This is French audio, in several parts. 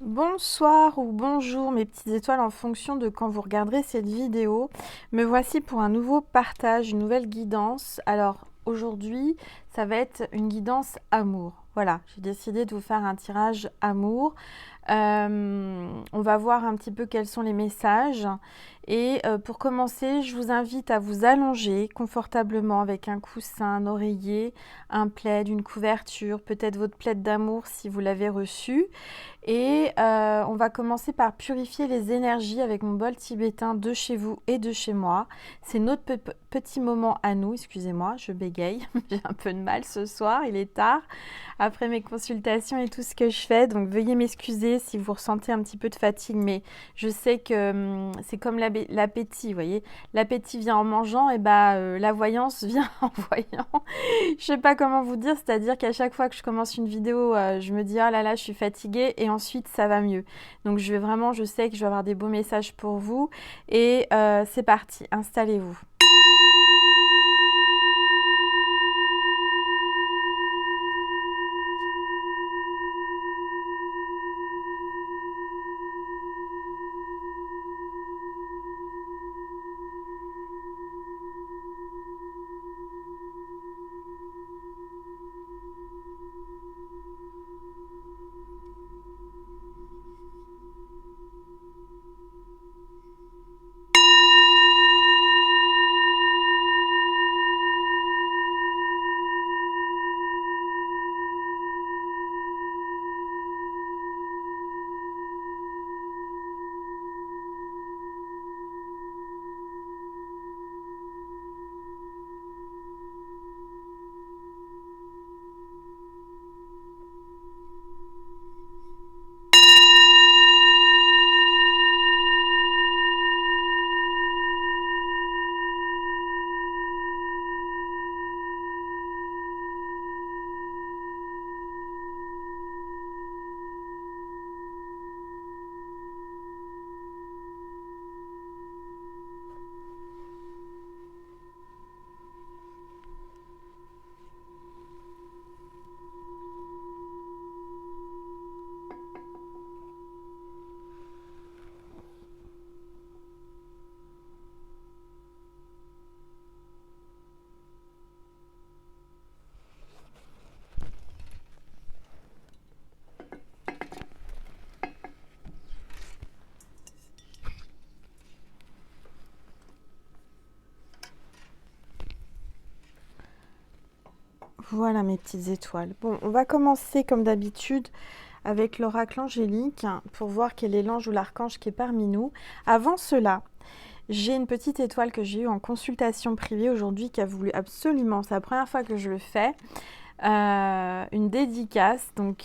Bonsoir ou bonjour mes petites étoiles en fonction de quand vous regarderez cette vidéo. Me voici pour un nouveau partage, une nouvelle guidance. Alors aujourd'hui, ça va être une guidance amour. Voilà, j'ai décidé de vous faire un tirage amour. On va voir un petit peu quels sont les messages. Et pour commencer, je vous invite à vous allonger confortablement avec un coussin, un oreiller, un plaid, une couverture, peut-être votre plaid d'amour si vous l'avez reçu. Et on va commencer par purifier les énergies avec mon bol tibétain de chez vous et de chez moi. C'est notre petit moment à nous, excusez-moi, je bégaye, j'ai un peu de mal ce soir, il est tard, après mes consultations et tout ce que je fais, donc veuillez m'excuser si vous ressentez un petit peu de fatigue, mais je sais que c'est comme l'appétit, vous voyez, l'appétit vient en mangeant, et la voyance vient en voyant. Je sais pas comment vous dire, c'est-à-dire qu'à chaque fois que je commence une vidéo, je me dis oh là là, je suis fatiguée et ensuite ça va mieux. Donc je sais que je vais avoir des beaux messages pour vous et c'est parti, installez-vous. Voilà mes petites étoiles. Bon, on va commencer comme d'habitude avec l'oracle angélique pour voir quel est l'ange ou l'archange qui est parmi nous. Avant cela, j'ai une petite étoile que j'ai eue en consultation privée aujourd'hui qui a voulu absolument, c'est la première fois que je le fais, une dédicace. Donc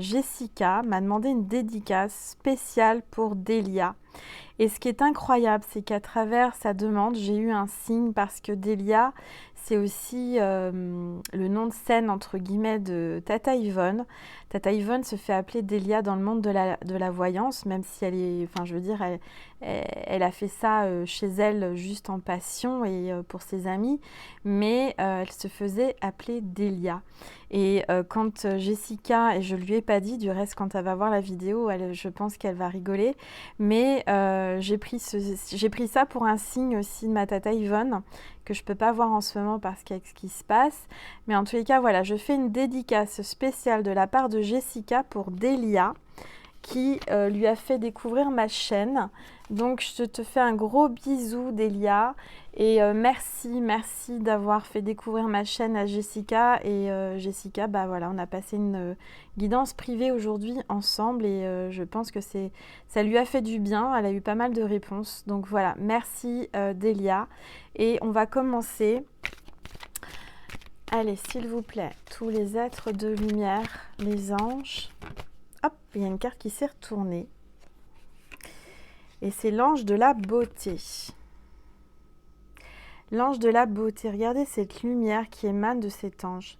Jessica m'a demandé une dédicace spéciale pour Delia. Et ce qui est incroyable, c'est qu'à travers sa demande, j'ai eu un signe parce que Delia, c'est aussi le nom de scène entre guillemets de Tata Yvonne. Tata Yvonne se fait appeler Delia dans le monde de la voyance, même si elle est, enfin je veux dire, elle a fait ça chez elle juste en passion et pour ses amis, mais elle se faisait appeler Delia. Et quand Jessica, et je lui ai pas dit, du reste quand elle va voir la vidéo, je pense qu'elle va rigoler, mais j'ai pris ça pour un signe aussi de ma tata Yvonne, que je peux pas voir en ce moment parce qu'avec ce qui se passe. Mais en tous les cas, voilà, je fais une dédicace spéciale de la part de Jessica pour Delia, qui lui a fait découvrir ma chaîne. Donc je te fais un gros bisou Delia et merci d'avoir fait découvrir ma chaîne à Jessica. Et Jessica, bah voilà, on a passé une guidance privée aujourd'hui ensemble et je pense que ça lui a fait du bien, elle a eu pas mal de réponses. Donc voilà, merci Delia et on va commencer. Allez, s'il vous plaît, tous les êtres de lumière, les anges. Hop, il y a une carte qui s'est retournée. Et c'est l'ange de la beauté. L'ange de la beauté, regardez cette lumière qui émane de cet ange.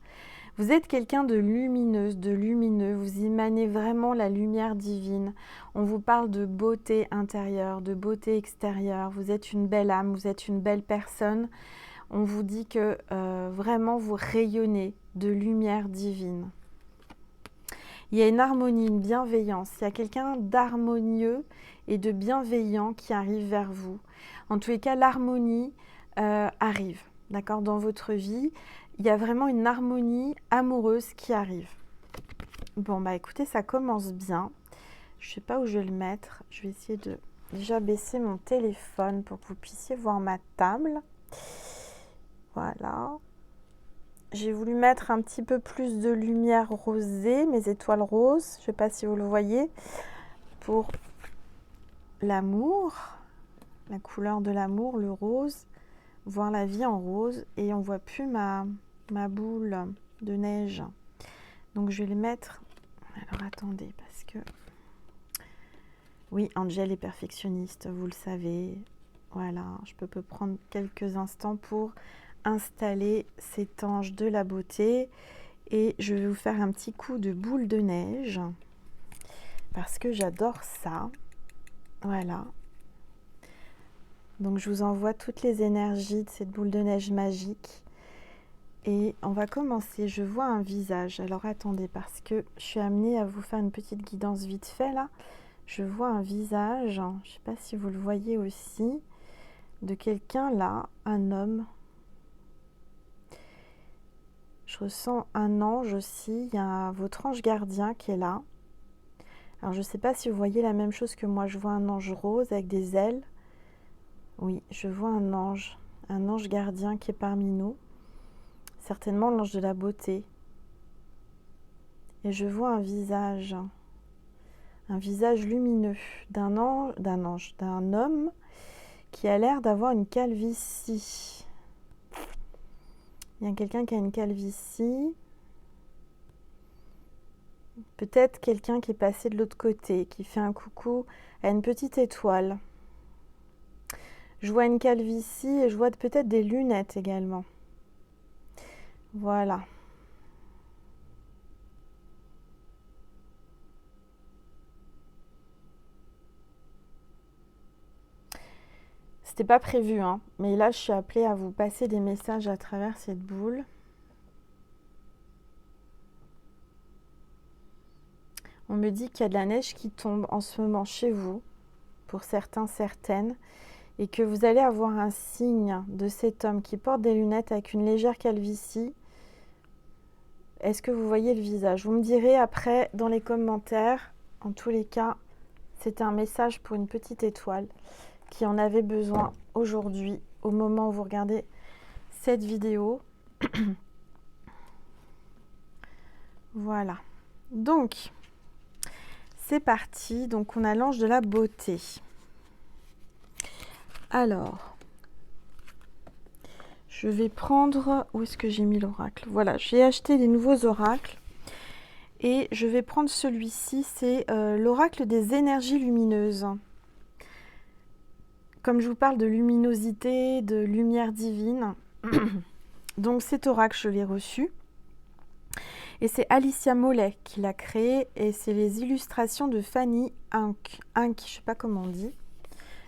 Vous êtes quelqu'un de lumineuse, de lumineux, vous émanez vraiment la lumière divine. On vous parle de beauté intérieure, de beauté extérieure. Vous êtes une belle âme, vous êtes une belle personne. On vous dit que vraiment vous rayonnez de lumière divine. Il y a une harmonie, une bienveillance. Il y a quelqu'un d'harmonieux et de bienveillant qui arrive vers vous. En tous les cas, l'harmonie arrive, d'accord, dans votre vie. Il y a vraiment une harmonie amoureuse qui arrive. Bon, bah écoutez, ça commence bien. Je ne sais pas où je vais le mettre. Je vais essayer de déjà baisser mon téléphone pour que vous puissiez voir ma table. Voilà. J'ai voulu mettre un petit peu plus de lumière rosée, mes étoiles roses. Je ne sais pas si vous le voyez. Pour l'amour, la couleur de l'amour, le rose. Voir la vie en rose. Et on ne voit plus ma boule de neige. Donc je vais les mettre. Alors attendez, parce que... Oui, Angel est perfectionniste, vous le savez. Voilà, je peux prendre quelques instants pour installer cet ange de la beauté. Et je vais vous faire un petit coup de boule de neige. Parce que j'adore ça. Voilà. Donc je vous envoie toutes les énergies de cette boule de neige magique. Et on va commencer. Je vois un visage. Alors attendez, parce que je suis amenée à vous faire une petite guidance vite fait là. Je vois un visage, je ne sais pas si vous le voyez aussi, de quelqu'un là, un homme. Je ressens un ange aussi, il y a votre ange gardien qui est là. Alors je ne sais pas si vous voyez la même chose que moi, je vois un ange rose avec des ailes. Oui, je vois un ange gardien qui est parmi nous. Certainement l'ange de la beauté. Et je vois un visage lumineux d'un homme qui a l'air d'avoir une calvitie. Il y a quelqu'un qui a une calvitie. Peut-être quelqu'un qui est passé de l'autre côté, qui fait un coucou à une petite étoile. Je vois une calvitie et je vois peut-être des lunettes également. Voilà. C'était pas prévu, hein, mais là je suis appelée à vous passer des messages à travers cette boule. On me dit qu'il y a de la neige qui tombe en ce moment chez vous, pour certains, certaines, et que vous allez avoir un signe de cet homme qui porte des lunettes avec une légère calvitie. Est-ce que vous voyez le visage? Vous me direz après dans les commentaires. En tous les cas, c'était un message pour une petite étoile qui en avait besoin aujourd'hui, au moment où vous regardez cette vidéo. Voilà. Donc, c'est parti. Donc, on a l'ange de la beauté. Alors, je vais prendre... Où est-ce que j'ai mis l'oracle? Voilà, j'ai acheté des nouveaux oracles. Et je vais prendre celui-ci, c'est l'oracle des énergies lumineuses. Comme je vous parle de luminosité, de lumière divine, donc cet oracle, je l'ai reçu. Et c'est Alicia Mollet qui l'a créé et c'est les illustrations de Fanny Ink, je ne sais pas comment on dit.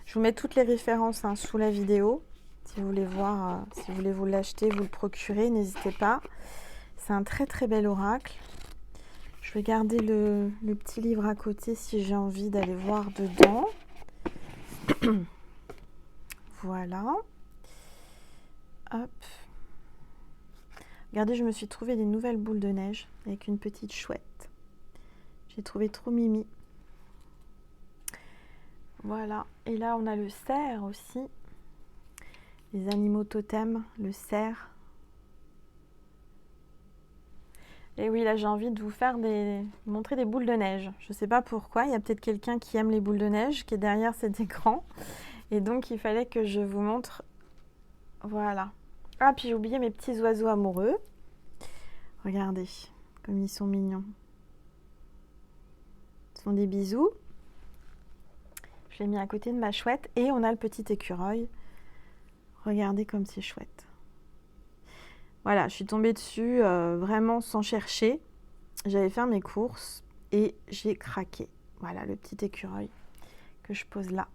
Je vous mets toutes les références sous la vidéo. Si vous voulez voir, si vous voulez vous l'acheter, vous le procurer, n'hésitez pas. C'est un très très bel oracle. Je vais garder le petit livre à côté si j'ai envie d'aller voir dedans. Voilà. Hop. Regardez, je me suis trouvé des nouvelles boules de neige avec une petite chouette. J'ai trouvé trop mimi. Voilà. Et là, on a le cerf aussi. Les animaux totems, le cerf. Et oui, là, j'ai envie de vous faire montrer des boules de neige. Je ne sais pas pourquoi. Il y a peut-être quelqu'un qui aime les boules de neige qui est derrière cet écran. Et donc, il fallait que je vous montre. Voilà. Ah, puis j'ai oublié mes petits oiseaux amoureux. Regardez, comme ils sont mignons. Ce sont des bisous. Je l'ai mis à côté de ma chouette. Et on a le petit écureuil. Regardez comme c'est chouette. Voilà, je suis tombée dessus vraiment sans chercher. J'avais fait mes courses et j'ai craqué. Voilà, le petit écureuil que je pose là.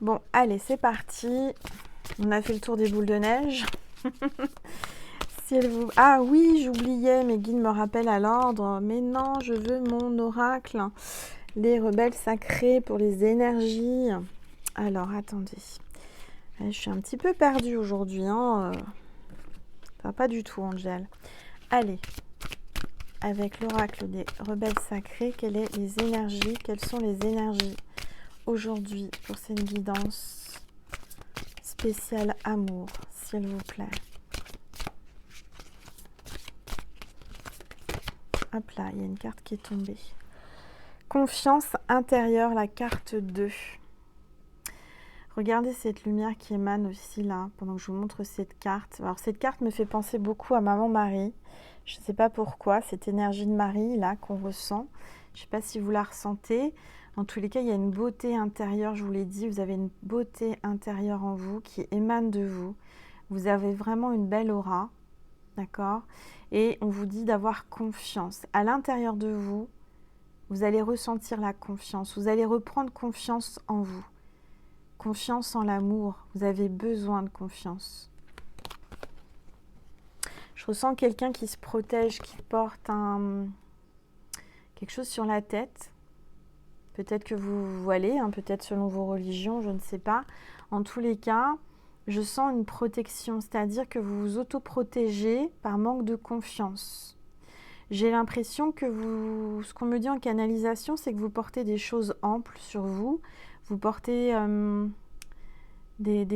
Bon, allez, c'est parti. On a fait le tour des boules de neige. Si elle vous... Ah oui, j'oubliais, mes guides me rappellent à l'ordre. Mais non, je veux mon oracle. Les rebelles sacrés pour les énergies. Alors, attendez. Je suis un petit peu perdue aujourd'hui. Hein. Ça va pas du tout, Angèle. Allez. Avec l'oracle des rebelles sacrés, quelles sont les énergies aujourd'hui pour cette guidance spéciale amour, s'il vous plaît. Hop là, il y a une carte qui est tombée. Confiance intérieure, la carte 2. Regardez cette lumière qui émane aussi là, pendant que je vous montre cette carte. Alors cette carte me fait penser beaucoup à Maman Marie. Je ne sais pas pourquoi, cette énergie de Marie là qu'on ressent. Je ne sais pas si vous la ressentez. En tous les cas, il y a une beauté intérieure, je vous l'ai dit. Vous avez une beauté intérieure en vous qui émane de vous. Vous avez vraiment une belle aura, d'accord? Et on vous dit d'avoir confiance. À l'intérieur de vous, vous allez ressentir la confiance. Vous allez reprendre confiance en vous. Confiance en l'amour. Vous avez besoin de confiance. Je ressens quelqu'un qui se protège, qui porte quelque chose sur la tête. Peut-être que vous vous voilez, hein, peut-être selon vos religions, je ne sais pas. En tous les cas, je sens une protection, c'est-à-dire que vous vous autoprotégez par manque de confiance. J'ai l'impression que ce qu'on me dit en canalisation, c'est que vous portez des choses amples sur vous. Vous portez des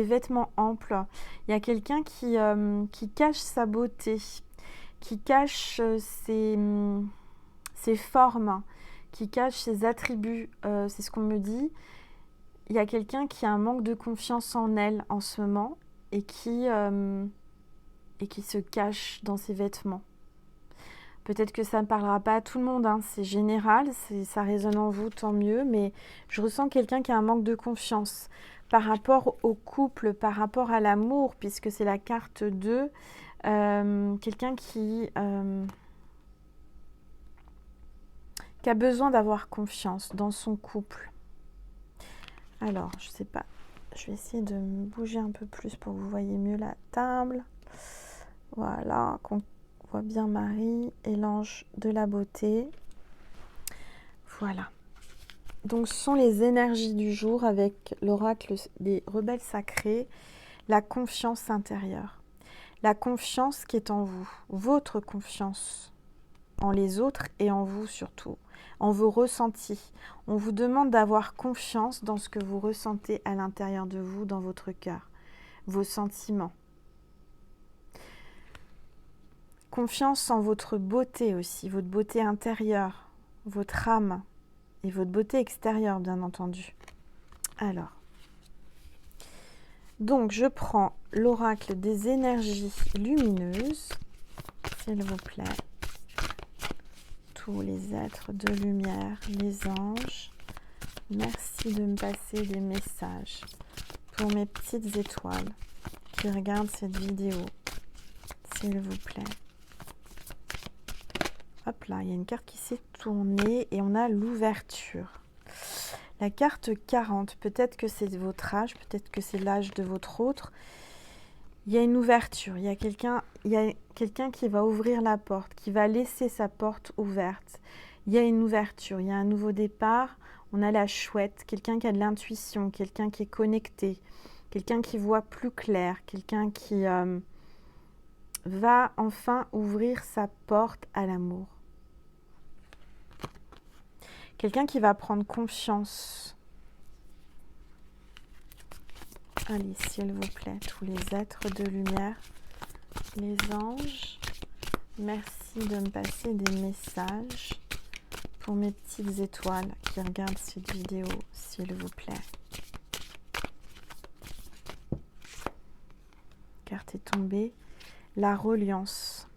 vêtements amples. Il y a quelqu'un qui cache sa beauté, qui cache ses formes, qui cache ses attributs. C'est ce qu'on me dit. Il y a quelqu'un qui a un manque de confiance en elle en ce moment et qui se cache dans ses vêtements. Peut-être que ça ne parlera pas à tout le monde, hein. C'est général, ça résonne en vous, tant mieux, mais je ressens quelqu'un qui a un manque de confiance par rapport au couple, par rapport à l'amour, puisque c'est la carte 2, quelqu'un qui a besoin d'avoir confiance dans son couple. Alors, je ne sais pas, je vais essayer de me bouger un peu plus pour que vous voyez mieux la table. Voilà, qu'on voit bien Marie et l'ange de la beauté. Voilà. Donc, ce sont les énergies du jour avec l'oracle des rebelles sacrés, la confiance intérieure. La confiance qui est en vous, votre confiance en les autres et en vous surtout, en vos ressentis. On vous demande d'avoir confiance dans ce que vous ressentez à l'intérieur de vous, dans votre cœur, vos sentiments. Confiance en votre beauté aussi, votre beauté intérieure, votre âme et votre beauté extérieure, bien entendu. Alors, donc je prends l'oracle des énergies lumineuses, s'il vous plaît. Tous les êtres de lumière, les anges, merci de me passer des messages pour mes petites étoiles qui regardent cette vidéo, s'il vous plaît. Hop là, il y a une carte qui s'est tournée et on a l'ouverture. La carte 40, peut-être que c'est votre âge, peut-être que c'est l'âge de votre autre. Il y a une ouverture, il y a quelqu'un qui va ouvrir la porte, qui va laisser sa porte ouverte. Il y a une ouverture, il y a un nouveau départ. On a la chouette, quelqu'un qui a de l'intuition, quelqu'un qui est connecté, quelqu'un qui voit plus clair, quelqu'un qui va enfin ouvrir sa porte à l'amour. Quelqu'un qui va prendre confiance. Allez, s'il vous plaît, tous les êtres de lumière, les anges, merci de me passer des messages pour mes petites étoiles qui regardent cette vidéo, s'il vous plaît. Carte est tombée. La reliance.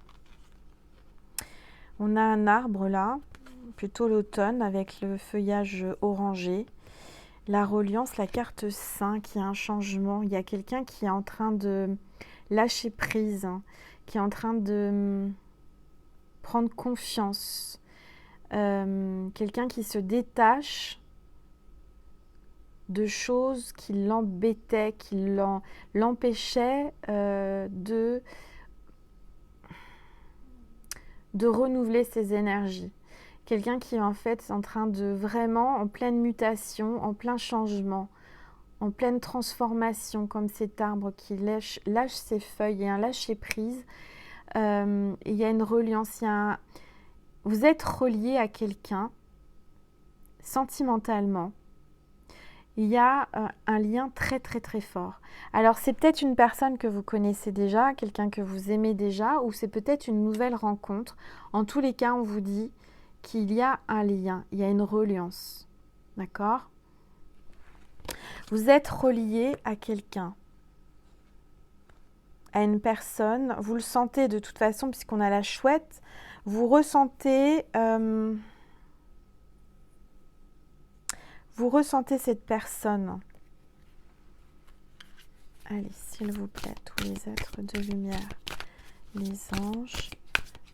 On a un arbre là, plutôt l'automne, avec le feuillage orangé. La reliance, la carte 5, il y a un changement. Il y a quelqu'un qui est en train de lâcher prise, hein, qui est en train de prendre confiance. Quelqu'un qui se détache de choses qui l'embêtaient, qui l'empêchaient de renouveler ses énergies. Quelqu'un qui en fait est en train de vraiment, en pleine mutation, en plein changement, en pleine transformation, comme cet arbre qui lâche ses feuilles et un lâcher-prise. Il y a une reliance, vous êtes relié à quelqu'un sentimentalement. Il y a un lien très très très fort. Alors c'est peut-être une personne que vous connaissez déjà, quelqu'un que vous aimez déjà, ou c'est peut-être une nouvelle rencontre. En tous les cas, on vous dit qu'il y a un lien, il y a une reliance. D'accord ? Vous êtes relié à quelqu'un, à une personne. Vous le sentez de toute façon, puisqu'on a la chouette. Vous ressentez cette personne. Allez, s'il vous plaît, tous les êtres de lumière, les anges,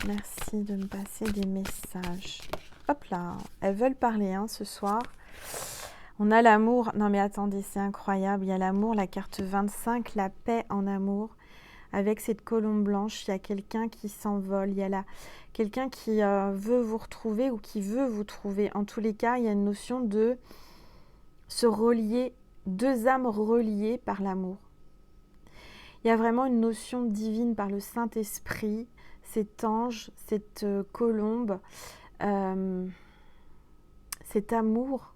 merci de me passer des messages. Hop là, elles veulent parler ce soir. On a l'amour. Non mais attendez, c'est incroyable. Il y a l'amour, la carte 25, la paix en amour. Avec cette colombe blanche, il y a quelqu'un qui s'envole. Il y a quelqu'un qui veut vous retrouver ou qui veut vous trouver. En tous les cas, il y a une notion de se relier, deux âmes reliées par l'amour. Il y a vraiment une notion divine par le Saint-Esprit, cet ange, cette colombe, cet amour.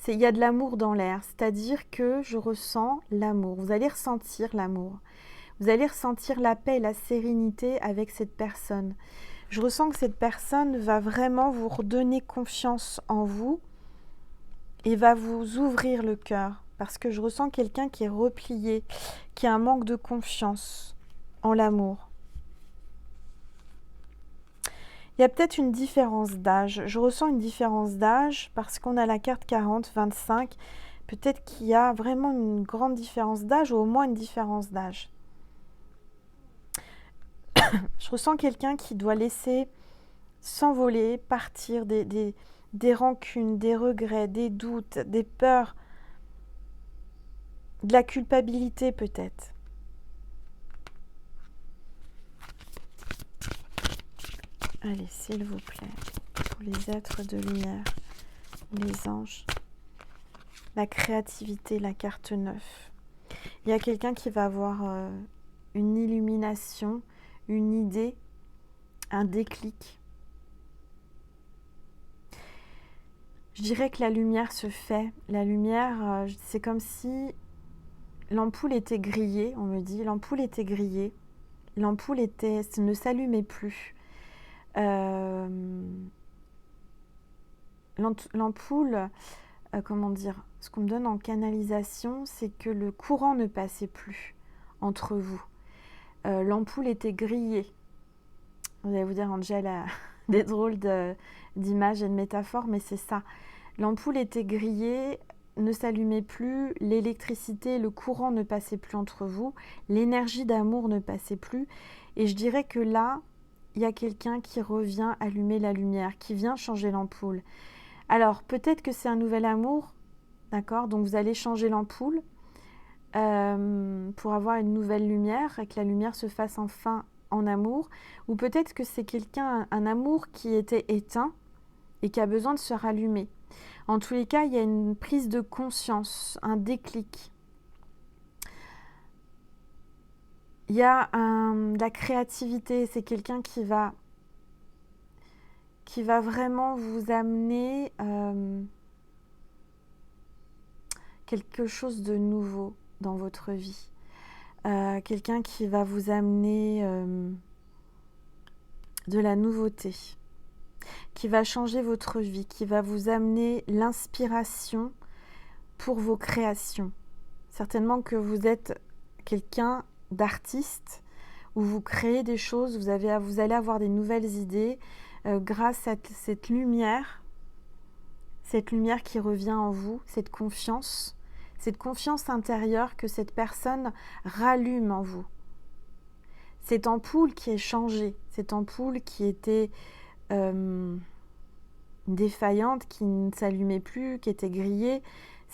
Il y a de l'amour dans l'air, c'est-à-dire que je ressens l'amour. Vous allez ressentir l'amour. Vous allez ressentir la paix et la sérénité avec cette personne. Je ressens que cette personne va vraiment vous redonner confiance en vous et va vous ouvrir le cœur. Parce que je ressens quelqu'un qui est replié, qui a un manque de confiance en l'amour. Il y a peut-être une différence d'âge. Je ressens une différence d'âge parce qu'on a la carte 40, 25. Peut-être qu'il y a vraiment une grande différence d'âge ou au moins une différence d'âge. Je ressens quelqu'un qui doit laisser s'envoler, partir des rancunes, des regrets, des doutes, des peurs, de la culpabilité peut-être. Allez, s'il vous plaît, tous les êtres de lumière, les anges, la créativité, la carte 9. Il y a quelqu'un qui va avoir une illumination, une idée, un déclic. Je dirais que la lumière se fait. La lumière, c'est comme si l'ampoule était grillée, on me dit. L'ampoule était grillée. L'ampoule ne s'allumait plus. L'ampoule, comment dire, ce qu'on me donne en canalisation, c'est que le courant ne passait plus entre vous. L'ampoule était grillée. Vous allez vous dire, Angel a des drôles d'images et de métaphores, mais c'est ça. L'ampoule était grillée, ne s'allumait plus, l'électricité, le courant ne passait plus entre vous, l'énergie d'amour ne passait plus. Et je dirais que là, il y a quelqu'un qui revient allumer la lumière, qui vient changer l'ampoule. Alors, peut-être que c'est un nouvel amour, d'accord ? Donc, vous allez changer l'ampoule pour avoir une nouvelle lumière et que la lumière se fasse enfin en amour. Ou peut-être que c'est quelqu'un, un amour qui était éteint et qui a besoin de se rallumer. En tous les cas, il y a une prise de conscience, un déclic. Il y a de la créativité, c'est quelqu'un qui va vraiment vous amener quelque chose de nouveau dans votre vie. Quelqu'un qui va vous amener de la nouveauté, qui va changer votre vie, qui va vous amener l'inspiration pour vos créations. Certainement que vous êtes quelqu'un d'artiste, où vous créez des choses, vous allez avoir des nouvelles idées grâce à cette lumière qui revient en vous, cette confiance intérieure que cette personne rallume en vous. Cette ampoule qui est changée, cette ampoule qui était défaillante, qui ne s'allumait plus, qui était grillée,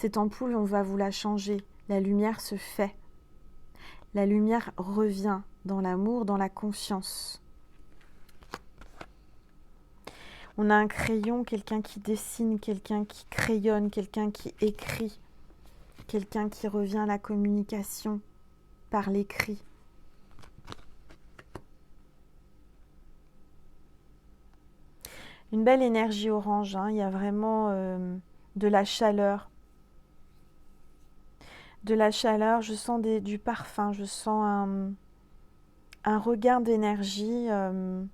Cette ampoule, on va vous la changer. La lumière se fait. La lumière revient dans l'amour, dans la confiance. On a un crayon, quelqu'un qui dessine, quelqu'un qui crayonne, quelqu'un qui écrit, quelqu'un qui revient à la communication par l'écrit. Une belle énergie orange, hein. Il y a vraiment de la chaleur. De la chaleur, je sens du parfum, je sens un regain d'énergie, une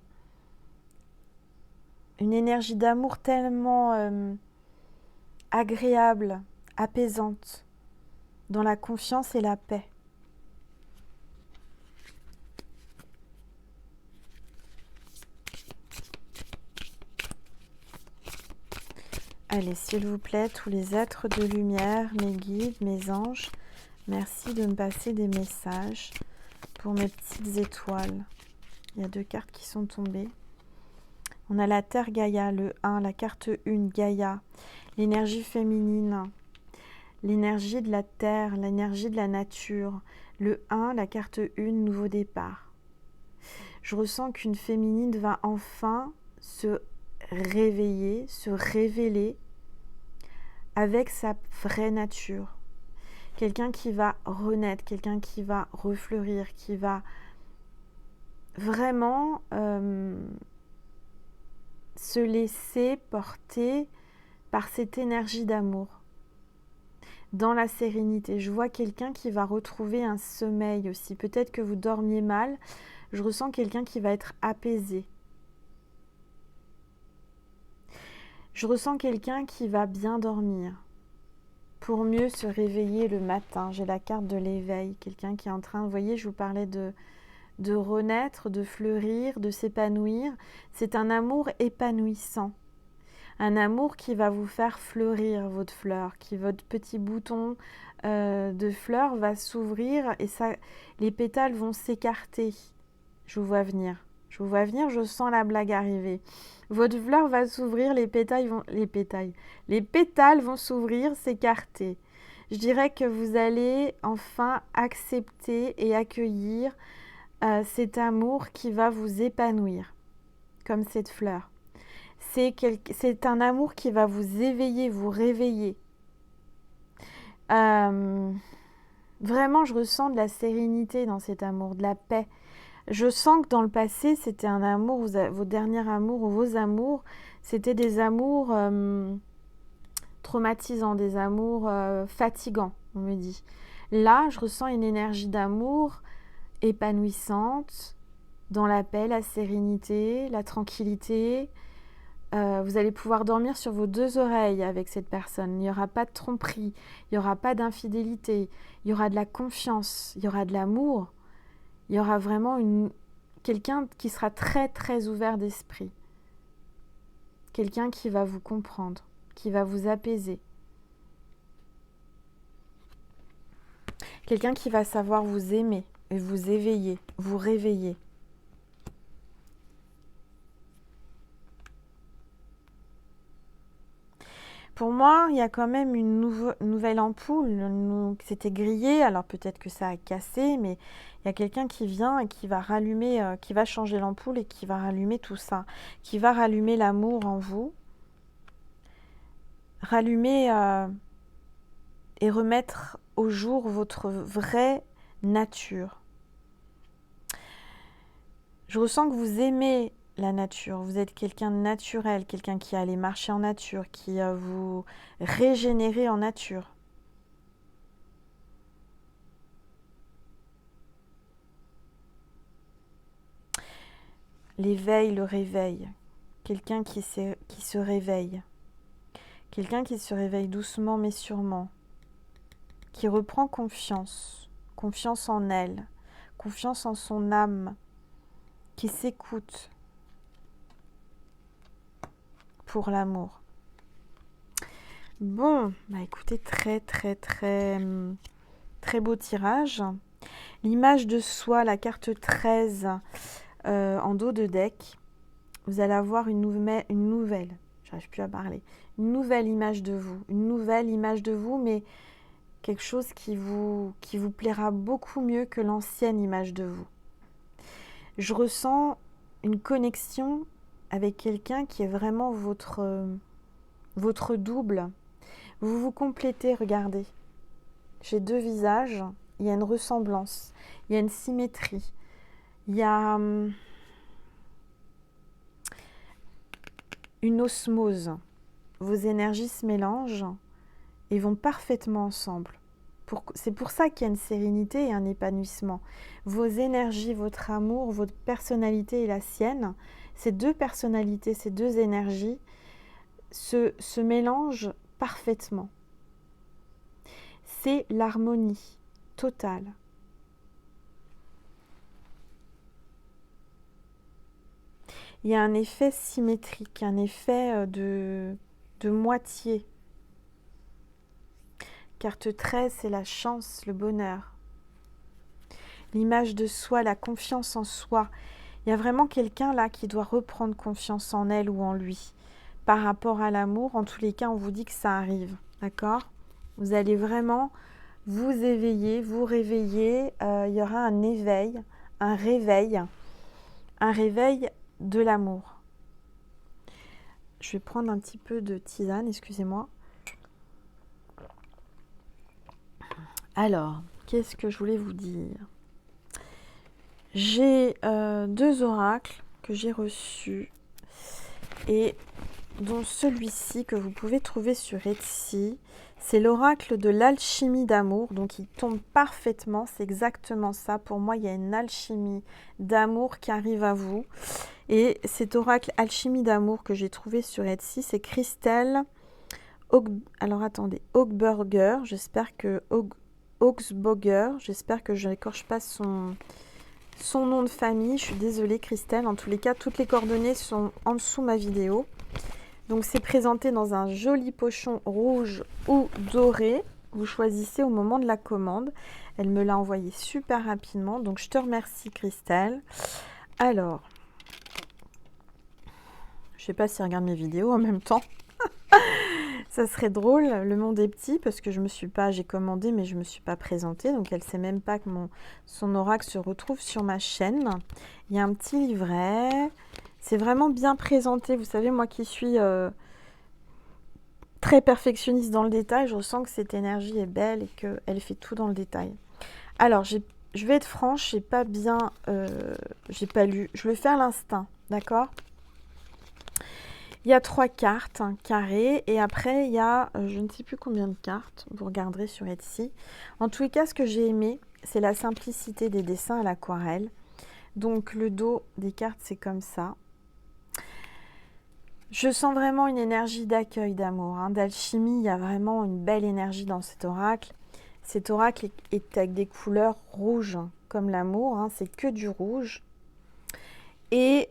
énergie d'amour tellement agréable, apaisante, dans la confiance et la paix. Allez, s'il vous plaît, tous les êtres de lumière, mes guides, mes anges, merci de me passer des messages pour mes petites étoiles. Il y a 2 cartes qui sont tombées. On a la Terre Gaïa, le 1, la carte 1, Gaïa, l'énergie féminine, l'énergie de la Terre, l'énergie de la nature. Le 1, la carte 1, nouveau départ. Je ressens qu'une féminine va enfin se réveiller, se révéler avec sa vraie nature. Quelqu'un qui va renaître, quelqu'un qui va refleurir, qui va vraiment se laisser porter par cette énergie d'amour. Dans la sérénité, je vois quelqu'un qui va retrouver un sommeil aussi. Peut-être que vous dormiez mal. Je ressens quelqu'un qui va être apaisé. Je ressens quelqu'un qui va bien dormir pour mieux se réveiller le matin. J'ai la carte de l'éveil, quelqu'un qui est en train, vous voyez, je vous parlais de renaître, de fleurir, de s'épanouir. C'est un amour épanouissant, un amour qui va vous faire fleurir votre fleur, votre petit bouton de fleur va s'ouvrir et ça, les pétales vont s'écarter. Je vous vois venir. Je sens la blague arriver. Votre fleur va s'ouvrir, les pétales vont s'ouvrir, s'écarter. Je dirais que vous allez enfin accepter et accueillir cet amour qui va vous épanouir, comme cette fleur. C'est un amour qui va vous éveiller, vous réveiller. Vraiment, je ressens de la sérénité dans cet amour, de la paix. Je sens que dans le passé, c'était un amour, vos derniers amours ou vos amours, c'était des amours traumatisants, des amours fatigants, on me dit. Là, je ressens une énergie d'amour épanouissante, dans la paix, la sérénité, la tranquillité. Vous allez pouvoir dormir sur vos 2 oreilles avec cette personne. Il n'y aura pas de tromperie, il n'y aura pas d'infidélité, il y aura de la confiance, il y aura de l'amour. Il y aura vraiment quelqu'un qui sera très très ouvert d'esprit. Quelqu'un qui va vous comprendre, qui va vous apaiser. Quelqu'un qui va savoir vous aimer et vous éveiller, vous réveiller. Pour moi, il y a quand même une nouvelle ampoule qui s'était grillée. Alors peut-être que ça a cassé, mais il y a quelqu'un qui vient et qui va rallumer, qui va changer l'ampoule et qui va rallumer tout ça, qui va rallumer l'amour en vous, rallumer et remettre au jour votre vraie nature. Je ressens que vous aimez la nature, vous êtes quelqu'un de naturel, quelqu'un qui allait marcher en nature, qui vous régénérer en nature. L'éveil, le réveil, quelqu'un qui se réveille, quelqu'un qui se réveille doucement mais sûrement, qui reprend confiance, confiance en elle, confiance en son âme, qui s'écoute pour l'amour. Bon, bah écoutez, très beau tirage. L'image de soi, la carte 13 en dos de deck. Vous allez avoir une nouvelle. j'arrive plus à parler, une nouvelle image de vous, une nouvelle image de vous, mais quelque chose qui vous plaira beaucoup mieux que l'ancienne image de vous. Je ressens une connexion avec quelqu'un qui est vraiment votre double. Vous vous complétez, regardez. J'ai deux visages, il y a une ressemblance, il y a une symétrie, il y a une osmose. Vos énergies se mélangent et vont parfaitement ensemble. C'est pour ça qu'il y a une sérénité et un épanouissement. Vos énergies, votre amour, votre personnalité et la sienne, ces deux personnalités, ces deux énergies se mélangent parfaitement. C'est l'harmonie totale. Il y a un effet symétrique, un effet de moitié. Carte 13, c'est la chance, le bonheur. L'image de soi, la confiance en soi. Il y a vraiment quelqu'un là qui doit reprendre confiance en elle ou en lui. Par rapport à l'amour, en tous les cas, on vous dit que ça arrive. D'accord ? Vous allez vraiment vous éveiller, vous réveiller. Il y aura un éveil, un réveil de l'amour. Je vais prendre un petit peu de tisane, excusez-moi. Alors, qu'est-ce que je voulais vous dire ? J'ai deux oracles que j'ai reçus et dont celui-ci que vous pouvez trouver sur Etsy. C'est l'oracle de l'alchimie d'amour, donc il tombe parfaitement, c'est exactement ça. Pour moi, il y a une alchimie d'amour qui arrive à vous. Et cet oracle alchimie d'amour que j'ai trouvé sur Etsy, c'est Christelle Augsburger, j'espère que je n'écorche pas son nom de famille. Je suis désolée Christelle, en tous les cas, toutes les coordonnées sont en dessous de ma vidéo. Donc c'est présenté dans un joli pochon rouge ou doré. Vous choisissez au moment de la commande. Elle me l'a envoyé super rapidement. Donc je te remercie Christelle. Alors, je ne sais pas si elle regarde mes vidéos en même temps. Ça serait drôle. Le monde est petit parce que j'ai commandé mais je ne me suis pas présentée. Donc elle ne sait même pas que son oracle se retrouve sur ma chaîne. Il y a un petit livret. C'est vraiment bien présenté. Vous savez, moi qui suis très perfectionniste dans le détail, je ressens que cette énergie est belle et qu'elle fait tout dans le détail. Alors, je vais être franche, j'ai pas lu. Je le fais à l'instinct, d'accord ? Il y a 3 cartes, un carré, et après il y a, je ne sais plus combien de cartes, vous regarderez sur Etsy. En tous les cas, ce que j'ai aimé, c'est la simplicité des dessins à l'aquarelle. Donc le dos des cartes, c'est comme ça. Je sens vraiment une énergie d'accueil, d'amour, d'alchimie. Il y a vraiment une belle énergie dans cet oracle. Cet oracle est avec des couleurs rouges, comme l'amour. C'est que du rouge. Et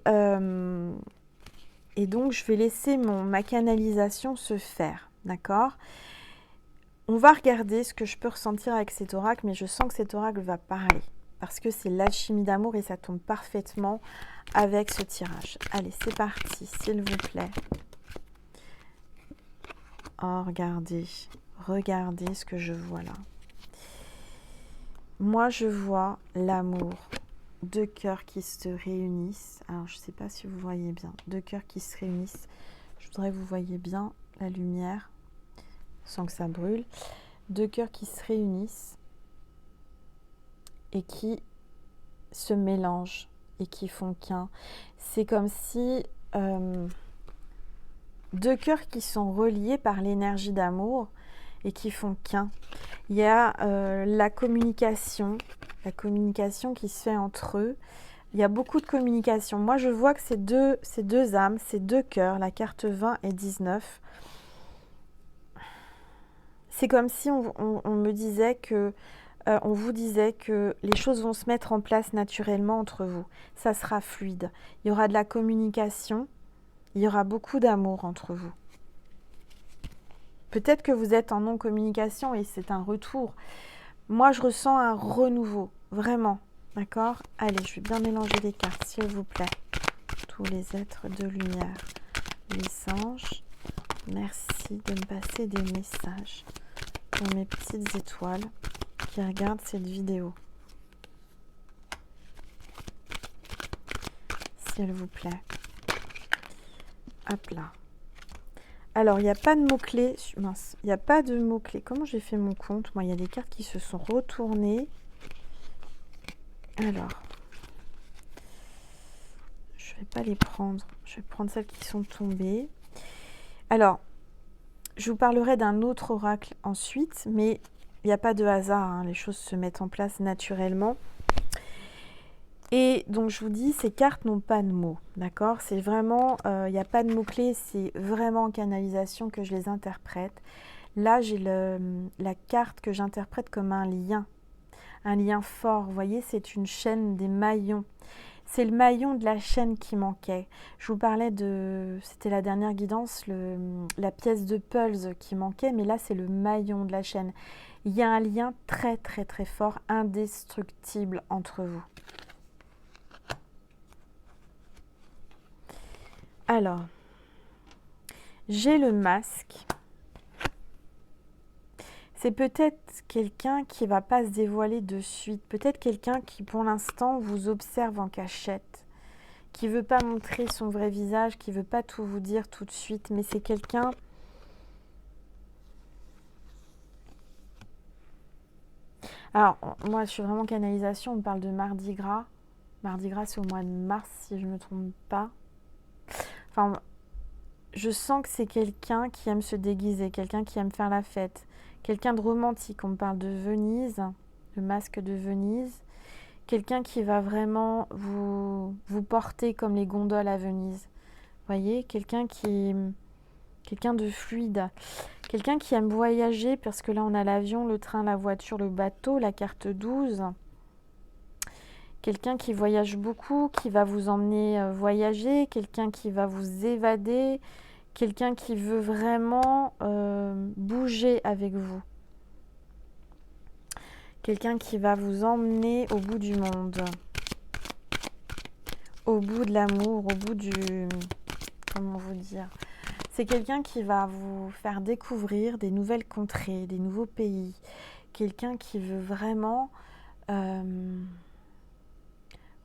donc, je vais laisser ma canalisation se faire. D'accord ? On va regarder ce que je peux ressentir avec cet oracle, mais je sens que cet oracle va parler. Parce que c'est l'alchimie d'amour et ça tombe parfaitement avec ce tirage. Allez, c'est parti, s'il vous plaît. Oh, regardez ce que je vois là. Moi, je vois l'amour. 2 cœurs qui se réunissent. Alors, je ne sais pas si vous voyez bien. 2 cœurs qui se réunissent. Je voudrais que vous voyez bien la lumière, sans que ça brûle. 2 cœurs qui se réunissent et qui se mélangent et qui font qu'un. C'est comme si 2 cœurs qui sont reliés par l'énergie d'amour et qui font qu'un. Il y a la communication qui se fait entre eux. Il y a beaucoup de communication. Moi, je vois que ces deux âmes, ces 2 cœurs, la carte 20 et 19, c'est comme si on me disait que on vous disait que les choses vont se mettre en place naturellement entre vous. Ça sera fluide. Il y aura de la communication. Il y aura beaucoup d'amour entre vous. Peut-être que vous êtes en non-communication et c'est un retour. Moi, je ressens un renouveau. Vraiment. D'accord ? Allez, je vais bien mélanger les cartes, s'il vous plaît. Tous les êtres de lumière. les anges, merci de me passer des messages pour mes petites étoiles qui regardent cette vidéo. S'il vous plaît. Hop là. Alors, il n'y a pas de mots-clés. Mince, il n'y a pas de mots-clés. Comment j'ai fait mon compte? Moi, il y a des cartes qui se sont retournées. Alors, je ne vais pas les prendre. Je vais prendre celles qui sont tombées. Alors, je vous parlerai d'un autre oracle ensuite, mais il n'y a pas de hasard. Hein, les choses se mettent en place naturellement. Et donc, je vous dis, ces cartes n'ont pas de mots, d'accord? C'est vraiment, il n'y a pas de mots-clés, c'est vraiment en canalisation que je les interprète. Là, j'ai la carte que j'interprète comme un lien fort. Vous voyez, c'est une chaîne, des maillons. C'est le maillon de la chaîne qui manquait. Je vous parlais de, c'était la dernière guidance, la pièce de pulse qui manquait, mais là, c'est le maillon de la chaîne. Il y a un lien très, très, très fort, indestructible entre vous. Alors, j'ai le masque. C'est peut-être quelqu'un qui ne va pas se dévoiler de suite. Peut-être quelqu'un qui, pour l'instant, vous observe en cachette. Qui ne veut pas montrer son vrai visage, qui ne veut pas tout vous dire tout de suite. Mais c'est quelqu'un... Alors, moi, je suis vraiment canalisation. On parle de Mardi Gras. Mardi Gras, c'est au mois de mars, si je ne me trompe pas. Enfin, je sens que c'est quelqu'un qui aime se déguiser, quelqu'un qui aime faire la fête, quelqu'un de romantique. On me parle de Venise, le masque de Venise. Quelqu'un qui va vraiment vous porter comme les gondoles à Venise. Vous voyez, quelqu'un de fluide. Quelqu'un qui aime voyager, parce que là, on a l'avion, le train, la voiture, le bateau, la carte 12. Quelqu'un qui voyage beaucoup, qui va vous emmener voyager, quelqu'un qui va vous évader, quelqu'un qui veut vraiment bouger avec vous. Quelqu'un qui va vous emmener au bout du monde. Au bout de l'amour, au bout du... Comment vous dire? C'est quelqu'un qui va vous faire découvrir des nouvelles contrées, des nouveaux pays. Quelqu'un qui veut vraiment...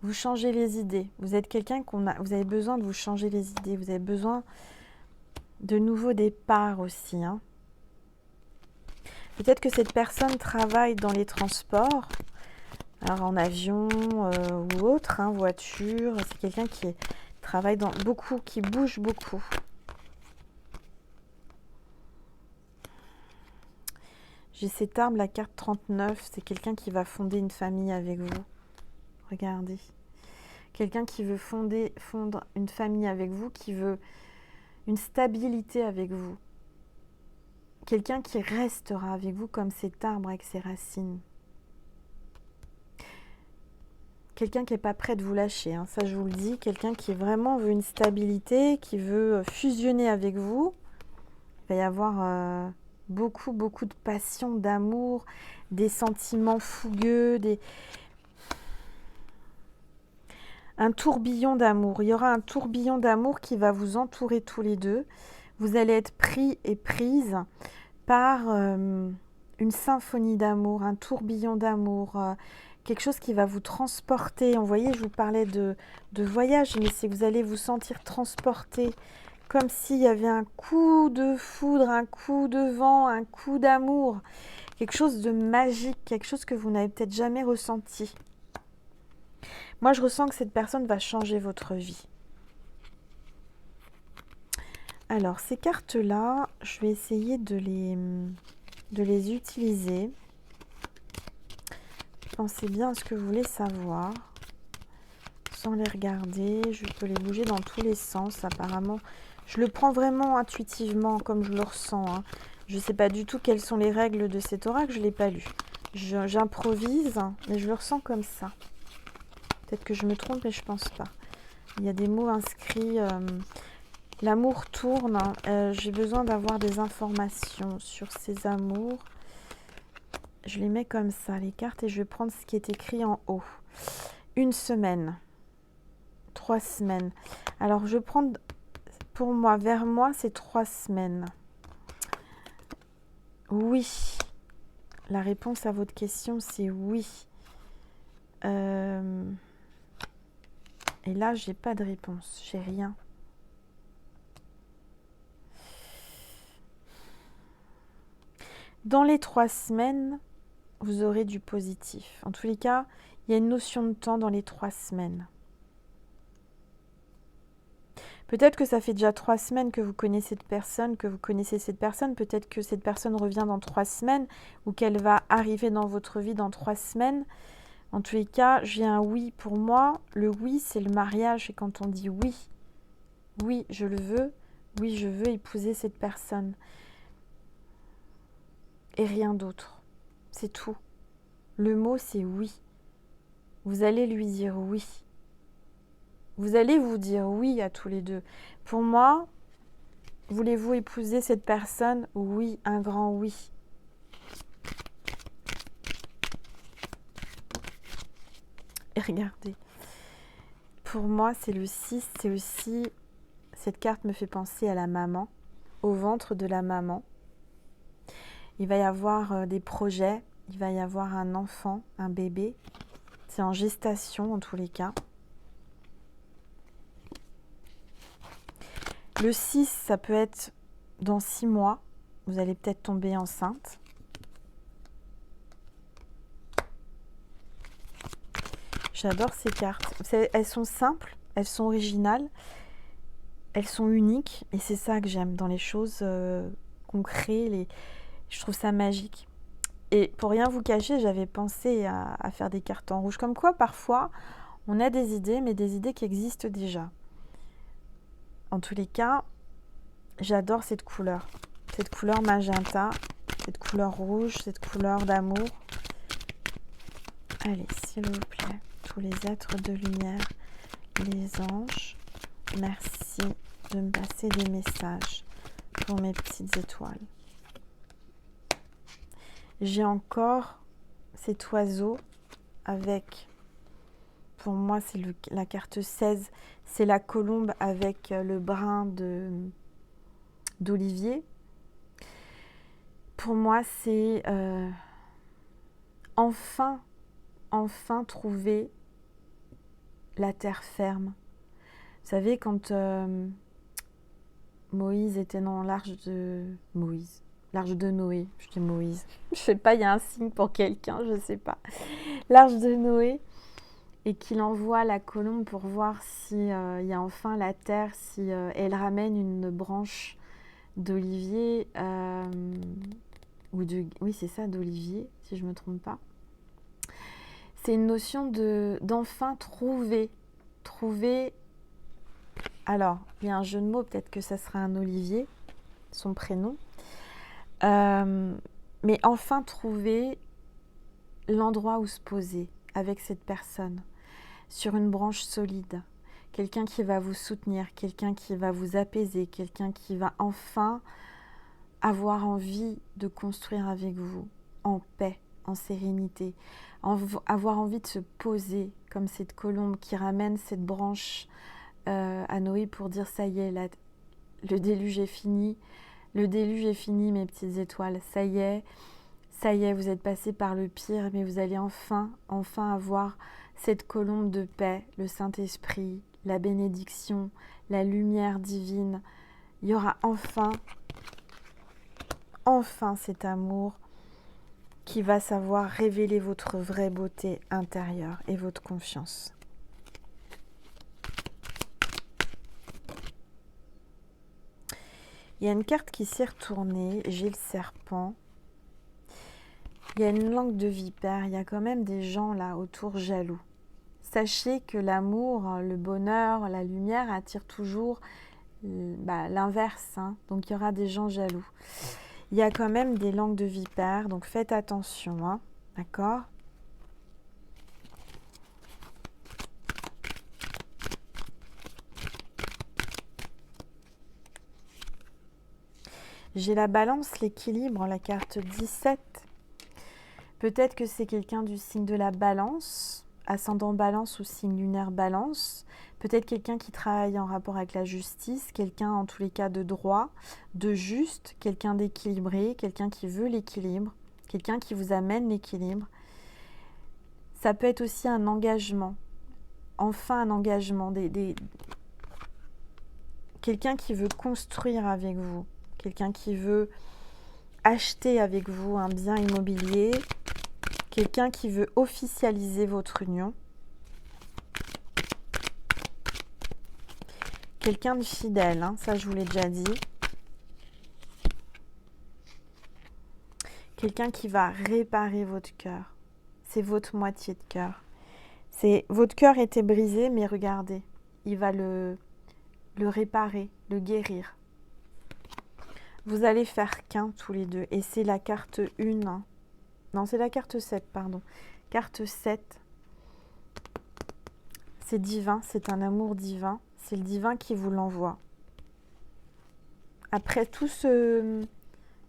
vous changer les idées. Vous êtes quelqu'un vous avez besoin de vous changer les idées. Vous avez besoin de nouveaux départs aussi. Hein. Peut-être que cette personne travaille dans les transports, alors en avion ou autre, hein, voiture. C'est quelqu'un qui travaille dans beaucoup, qui bouge beaucoup. J'ai cette arme, la carte 39. C'est quelqu'un qui va fonder une famille avec vous. Regardez. Quelqu'un qui veut fondre une famille avec vous, qui veut une stabilité avec vous. Quelqu'un qui restera avec vous comme cet arbre avec ses racines. Quelqu'un qui n'est pas prêt de vous lâcher, hein, ça je vous le dis. Quelqu'un qui vraiment veut une stabilité, qui veut fusionner avec vous. Il va y avoir beaucoup, beaucoup de passion, d'amour, des sentiments fougueux, un tourbillon d'amour. Il y aura un tourbillon d'amour qui va vous entourer tous les deux. Vous allez être pris et prise par une symphonie d'amour, un tourbillon d'amour, quelque chose qui va vous transporter. Vous voyez, je vous parlais de voyage, mais c'est que vous allez vous sentir transporté, comme s'il y avait un coup de foudre, un coup de vent, un coup d'amour, quelque chose de magique, quelque chose que vous n'avez peut-être jamais ressenti. Moi, je ressens que cette personne va changer votre vie. Alors, ces cartes-là, je vais essayer de les utiliser. Pensez bien à ce que vous voulez savoir. Sans les regarder, je peux les bouger dans tous les sens, apparemment. Je le prends vraiment intuitivement, comme je le ressens. Hein. Je ne sais pas du tout quelles sont les règles de cet oracle, je ne l'ai pas lu. J'improvise, mais je le ressens comme ça. Peut-être que je me trompe, mais je ne pense pas. Il y a des mots inscrits... L'amour tourne. J'ai besoin d'avoir des informations sur ces amours. Je les mets comme ça, les cartes, et je vais prendre ce qui est écrit en haut. 1 semaine. 3 semaines. Alors, je vais prendre pour moi, vers moi, c'est 3 semaines. Oui. La réponse à votre question, c'est oui. Et là, j'ai pas de réponse. J'ai rien. Dans les 3 semaines, vous aurez du positif. En tous les cas, il y a une notion de temps dans les 3 semaines. Peut-être que ça fait déjà 3 semaines que vous connaissez cette personne, Peut-être que cette personne revient dans 3 semaines ou qu'elle va arriver dans votre vie dans 3 semaines. En tous les cas, j'ai un oui pour moi. Le oui, c'est le mariage. Et quand on dit oui, oui, je le veux. Oui, je veux épouser cette personne. Et rien d'autre. C'est tout. Le mot, c'est oui. Vous allez lui dire oui. Vous allez vous dire oui à tous les deux. Pour moi, voulez-vous épouser cette personne? Oui, un grand oui. Et regardez, pour moi, c'est le 6, c'est aussi, cette carte me fait penser à la maman, au ventre de la maman. Il va y avoir des projets, il va y avoir un enfant, un bébé. C'est en gestation en tous les cas. Le 6, ça peut être dans 6 mois. Vous allez peut-être tomber enceinte. J'adore ces cartes. Elles sont simples, elles sont originales, elles sont uniques. Et c'est ça que j'aime dans les choses qu'on crée. Je trouve ça magique. Et pour rien vous cacher, j'avais pensé à faire des cartes en rouge. Comme quoi, parfois, on a des idées, mais des idées qui existent déjà. En tous les cas, j'adore cette couleur. Cette couleur magenta, cette couleur rouge, cette couleur d'amour. Allez, s'il vous plaît, tous les êtres de lumière, les anges, merci de me passer des messages pour mes petites étoiles. J'ai encore cet oiseau avec, pour moi c'est la carte 16, c'est la colombe avec le brin d'olivier. Pour moi c'est enfin trouver la terre ferme. Vous savez, quand Moïse était dans l'arche de Noé, je dis Moïse, je sais pas, il y a un signe pour quelqu'un, je sais pas. L'arche de Noé, et qu'il envoie la colombe pour voir si il y a enfin la terre, si elle ramène une branche d'olivier, oui c'est ça, d'olivier, si je me trompe pas. C'est une notion d'enfin trouver. Alors, il y a un jeu de mots, peut-être que ça sera un Olivier, son prénom. Mais enfin trouver l'endroit où se poser avec cette personne, sur une branche solide. Quelqu'un qui va vous soutenir, quelqu'un qui va vous apaiser, quelqu'un qui va enfin avoir envie de construire avec vous, en paix, en sérénité, avoir envie de se poser comme cette colombe qui ramène cette branche à Noé pour dire ça y est, le déluge est fini. Le déluge est fini, mes petites étoiles. Ça y est, vous êtes passés par le pire, mais vous allez enfin avoir cette colombe de paix, le Saint-Esprit, la bénédiction, la lumière divine. Il y aura enfin cet amour qui va savoir révéler votre vraie beauté intérieure et votre confiance. Il y a une carte qui s'est retournée, j'ai le serpent. Il y a une langue de vipère, il y a quand même des gens là autour jaloux. Sachez que l'amour, le bonheur, la lumière attire toujours l'inverse, hein. Donc il y aura des gens jaloux. Il y a quand même des langues de vipère, donc faites attention, hein. D'accord ? J'ai la balance, l'équilibre, la carte 17. Peut-être que c'est quelqu'un du signe de la balance, ascendant balance ou signe lunaire balance. Peut-être quelqu'un qui travaille en rapport avec la justice, quelqu'un en tous les cas de droit, de juste, quelqu'un d'équilibré, quelqu'un qui veut l'équilibre, quelqu'un qui vous amène l'équilibre. Ça peut être aussi un engagement, enfin un engagement, quelqu'un qui veut construire avec vous, quelqu'un qui veut acheter avec vous un bien immobilier, quelqu'un qui veut officialiser votre union. Quelqu'un de fidèle, hein, ça je vous l'ai déjà dit. Quelqu'un qui va réparer votre cœur. C'est votre moitié de cœur. Votre cœur était brisé, mais regardez, il va le réparer, le guérir. Vous allez faire qu'un tous les deux. Et c'est la carte 1. Hein. Non, c'est la carte 7, pardon. Carte 7. C'est divin, c'est un amour divin. C'est le divin qui vous l'envoie. Après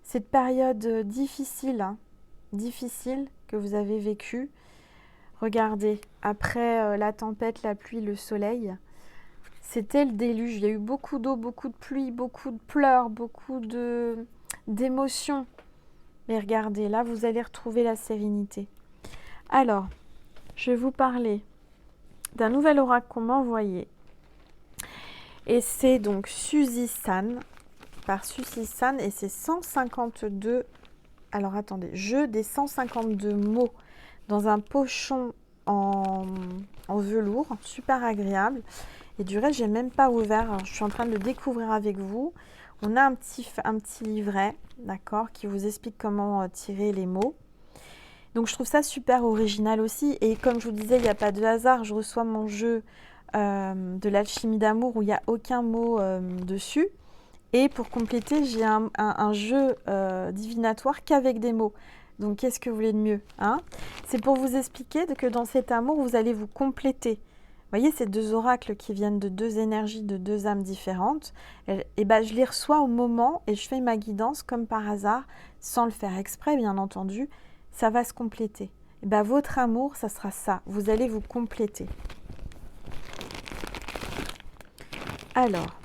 cette période difficile, hein, difficile que vous avez vécue, regardez, après la tempête, la pluie, le soleil, c'était le déluge. Il y a eu beaucoup d'eau, beaucoup de pluie, beaucoup de pleurs, beaucoup d'émotions. Mais regardez, là, vous allez retrouver la sérénité. Alors, je vais vous parler d'un nouvel oracle qu'on m'a envoyé. Et c'est donc Suzy San, par Suzy San, et c'est 152, alors attendez, jeu des 152 mots dans un pochon en velours, super agréable. Et du reste, j'ai même pas ouvert, je suis en train de le découvrir avec vous. On a un petit livret, d'accord, qui vous explique comment tirer les mots. Donc je trouve ça super original aussi. Et comme je vous disais, il n'y a pas de hasard, je reçois mon jeu de l'alchimie d'amour où il n'y a aucun mot dessus. Et pour compléter, j'ai un jeu divinatoire qu'avec des mots. Donc qu'est-ce que vous voulez de mieux, hein? C'est pour vous expliquer que dans cet amour, vous allez vous compléter. Vous voyez, ces deux oracles qui viennent de deux énergies, de deux âmes différentes, et ben, je les reçois au moment et je fais ma guidance comme par hasard, sans le faire exprès, bien entendu, ça va se compléter. Et ben, votre amour, ça sera ça. Vous allez vous compléter. Alors,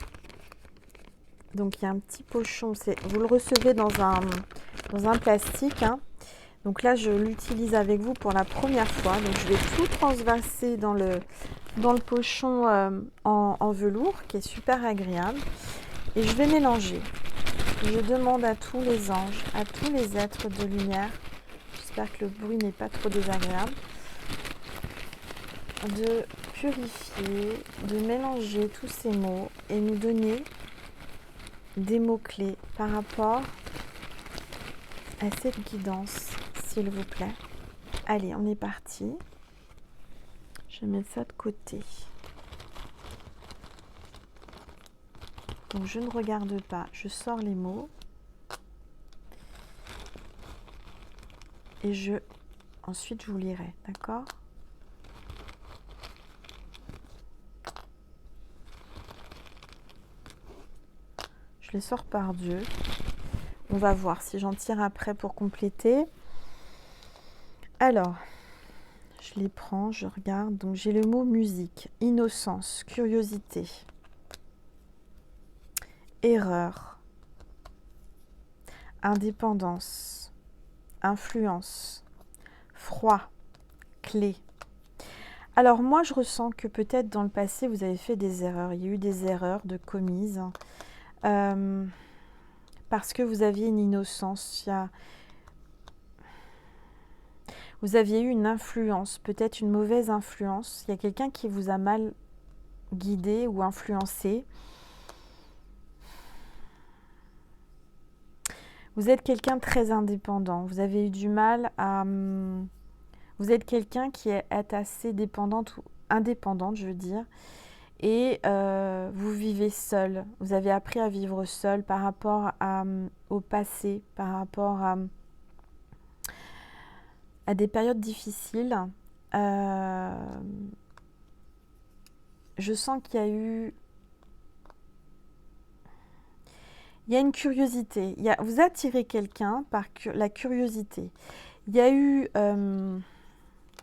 donc il y a un petit pochon, vous le recevez dans un plastique. Hein. Donc là, je l'utilise avec vous pour la première fois. Donc je vais tout transverser dans le pochon en velours, qui est super agréable. Et je vais mélanger. Je demande à tous les anges, à tous les êtres de lumière, j'espère que le bruit n'est pas trop désagréable, de purifier, de mélanger tous ces mots et nous donner des mots-clés par rapport à cette guidance, s'il vous plaît. Allez, on est parti. Je vais mettre ça de côté. Donc, je ne regarde pas, je sors les mots. Et ensuite, je vous lirai, d'accord ? Je les sors par Dieu. On va voir si j'en tire après pour compléter. Alors, je les prends, je regarde. Donc, j'ai le mot musique, innocence, curiosité, erreur, indépendance, influence, froid, clé. Alors, moi, je ressens que peut-être dans le passé, vous avez fait des erreurs. Il y a eu des erreurs de commises. Parce que vous aviez une innocence, vous aviez eu une influence, peut-être une mauvaise influence. Il y a quelqu'un qui vous a mal guidé ou influencé. Vous êtes quelqu'un de très indépendant. Vous avez eu du mal à... Vous êtes quelqu'un qui est assez dépendante ou indépendante, je veux dire. Et vous vivez seul. Vous avez appris à vivre seul par rapport au passé, par rapport à des périodes difficiles. Je sens qu'il y a eu... Il y a une curiosité. Vous attirez quelqu'un par la curiosité. Il y a eu...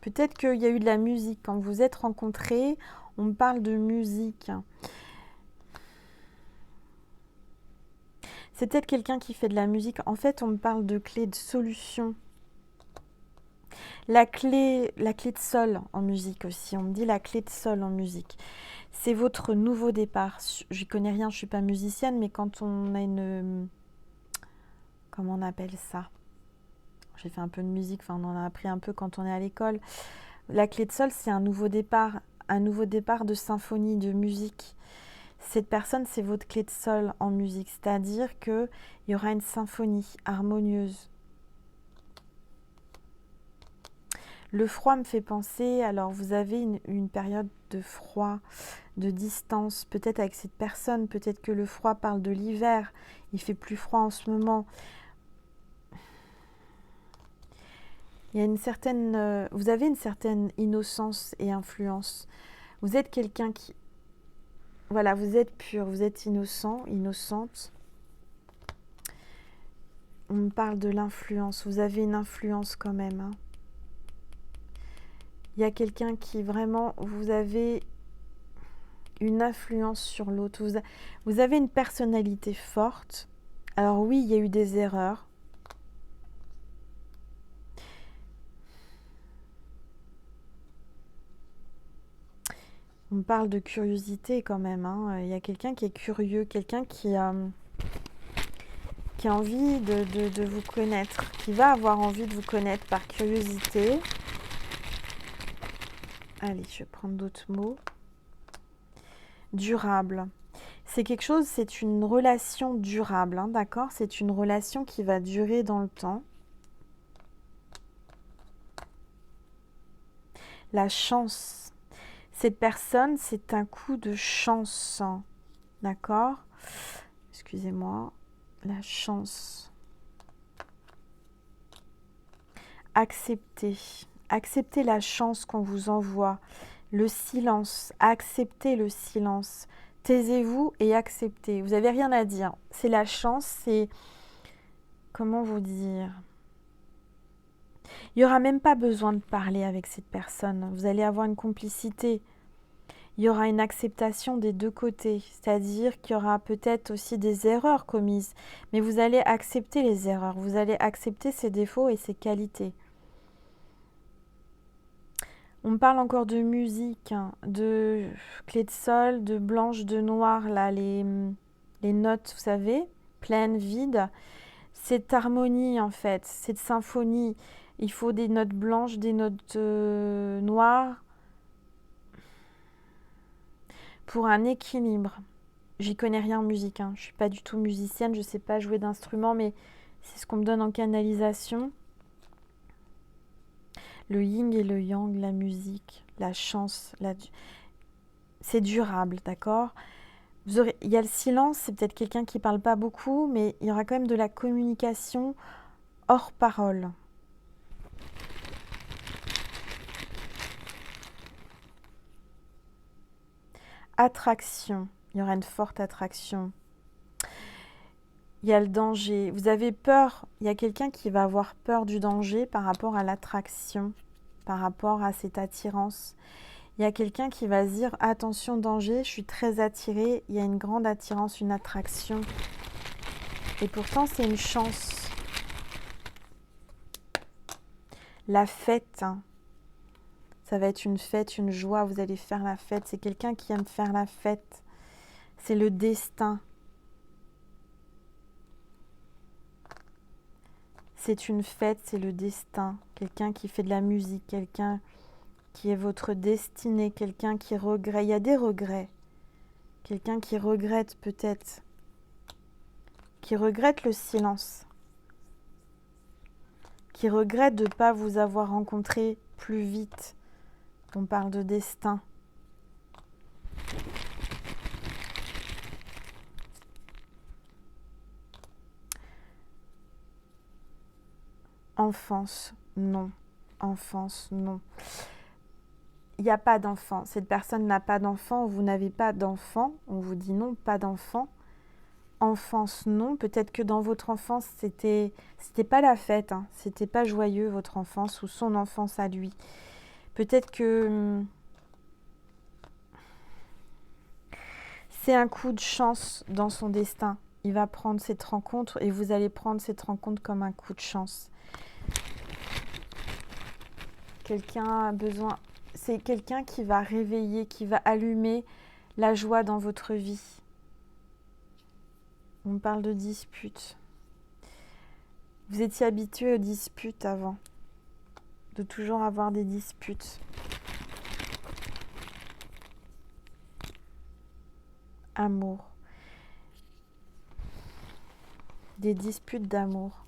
peut-être qu'il y a eu de la musique quand vous vous êtes rencontrés. On me parle de musique. C'est peut-être quelqu'un qui fait de la musique. En fait, on me parle de clé de solution. La clé de sol en musique aussi. On me dit la clé de sol en musique. C'est votre nouveau départ. Je connais rien, je ne suis pas musicienne, mais quand on a une... Comment on appelle ça? J'ai fait un peu de musique, enfin on en a appris un peu quand on est à l'école. La clé de sol, c'est un nouveau départ de symphonie, de musique. Cette personne, c'est votre clé de sol en musique, c'est-à-dire qu'il y aura une symphonie harmonieuse. Le froid me fait penser, alors vous avez une période de froid, de distance, peut-être avec cette personne, peut-être que le froid parle de l'hiver, il fait plus froid en ce moment. Il y a une certaine, vous avez une certaine innocence et influence. Vous êtes quelqu'un qui, voilà, vous êtes pur, vous êtes innocent, innocente. On me parle de l'influence, vous avez une influence quand même, hein. Il y a quelqu'un qui vraiment, vous avez une influence sur l'autre. Vous avez une personnalité forte. Alors oui, il y a eu des erreurs. On parle de curiosité quand même, hein. Il y a quelqu'un qui est curieux, quelqu'un qui a envie de vous connaître, qui va avoir envie de vous connaître par curiosité. Allez, je vais prendre d'autres mots. Durable. C'est quelque chose, c'est une relation durable, hein, d'accord? C'est une relation qui va durer dans le temps. La chance. Cette personne, c'est un coup de chance, hein, d'accord? Excusez-moi. La chance. Accepter. Acceptez la chance qu'on vous envoie. Le silence. Acceptez le silence. Taisez-vous et acceptez. Vous n'avez rien à dire. C'est la chance, c'est... Comment vous dire? Il n'y aura même pas besoin de parler avec cette personne. Vous allez avoir une complicité. Il y aura une acceptation des deux côtés. C'est-à-dire qu'il y aura peut-être aussi des erreurs commises. Mais vous allez accepter les erreurs. Vous allez accepter ses défauts et ses qualités. On me parle encore de musique, hein, de clé de sol, de blanche, de noir, là, les notes, vous savez, pleines, vides. Cette harmonie, en fait, cette symphonie, il faut des notes blanches, des notes noires pour un équilibre. J'y connais rien en musique, hein. Je ne suis pas du tout musicienne, je ne sais pas jouer d'instrument, mais c'est ce qu'on me donne en canalisation. Le yin et le yang, la musique, la chance, c'est durable, d'accord? Il y a le silence, c'est peut-être quelqu'un qui ne parle pas beaucoup, mais il y aura quand même de la communication hors parole. Attraction, il y aura une forte attraction. Il y a le danger. Vous avez peur, il y a quelqu'un qui va avoir peur du danger par rapport à l'attraction, par rapport à cette attirance. Il y a quelqu'un qui va se dire, attention, danger, je suis très attirée, il y a une grande attirance, une attraction. Et pourtant, c'est une chance. La fête, hein. Ça va être une fête, une joie, vous allez faire la fête. C'est quelqu'un qui aime faire la fête. C'est le destin. C'est une fête, c'est le destin. Quelqu'un qui fait de la musique, quelqu'un qui est votre destinée, quelqu'un qui regrette. Il y a des regrets. Quelqu'un qui regrette peut-être. Qui regrette le silence. Qui regrette de ne pas vous avoir rencontré plus vite. On parle de destin. Enfance, non. Enfance, non. Il n'y a pas d'enfant. Cette personne n'a pas d'enfant. Vous n'avez pas d'enfant. On vous dit non, pas d'enfant. Enfance, non. Peut-être que dans votre enfance, c'était pas la fête. Hein. C'était pas joyeux, votre enfance, ou son enfance à lui. Peut-être que... C'est un coup de chance dans son destin. Il va prendre cette rencontre et vous allez prendre cette rencontre comme un coup de chance. Quelqu'un a besoin, c'est quelqu'un qui va réveiller, qui va allumer la joie dans votre vie. On me parle de disputes. Vous étiez habitué aux disputes avant, de toujours avoir des disputes. Amour. Des disputes d'amour.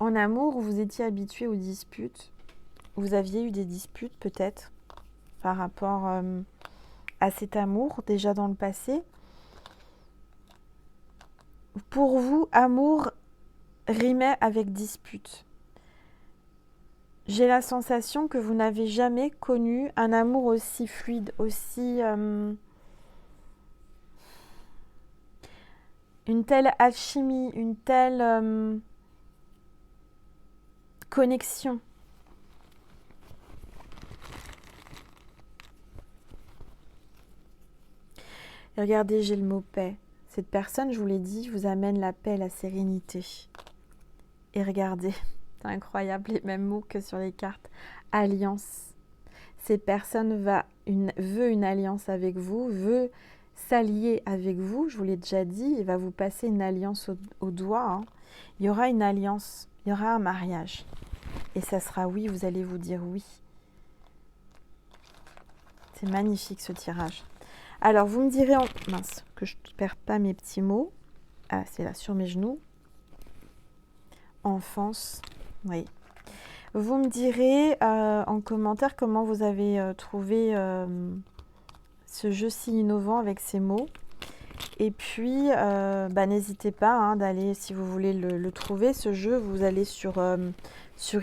En amour, vous étiez habitué aux disputes. Vous aviez eu des disputes peut-être par rapport à cet amour déjà dans le passé. Pour vous, amour rimait avec dispute. J'ai la sensation que vous n'avez jamais connu un amour aussi fluide, aussi... une telle alchimie, une telle connexion. Et regardez, j'ai le mot paix. Cette personne, je vous l'ai dit, vous amène la paix, la sérénité. Et regardez, c'est incroyable, les mêmes mots que sur les cartes. Alliance. Cette personne veut une alliance avec vous, veut s'allier avec vous. Je vous l'ai déjà dit, il va vous passer une alliance au doigt. Hein. Il y aura une alliance, il y aura un mariage. Et ça sera oui, vous allez vous dire oui. C'est magnifique ce tirage. Alors, vous me direz, mince, que je ne perds pas mes petits mots. Ah, c'est là, sur mes genoux. Enfance, oui. Vous me direz en commentaire comment vous avez trouvé ce jeu si innovant avec ces mots. Et puis, n'hésitez pas hein, d'aller, si vous voulez le trouver, ce jeu, vous allez sur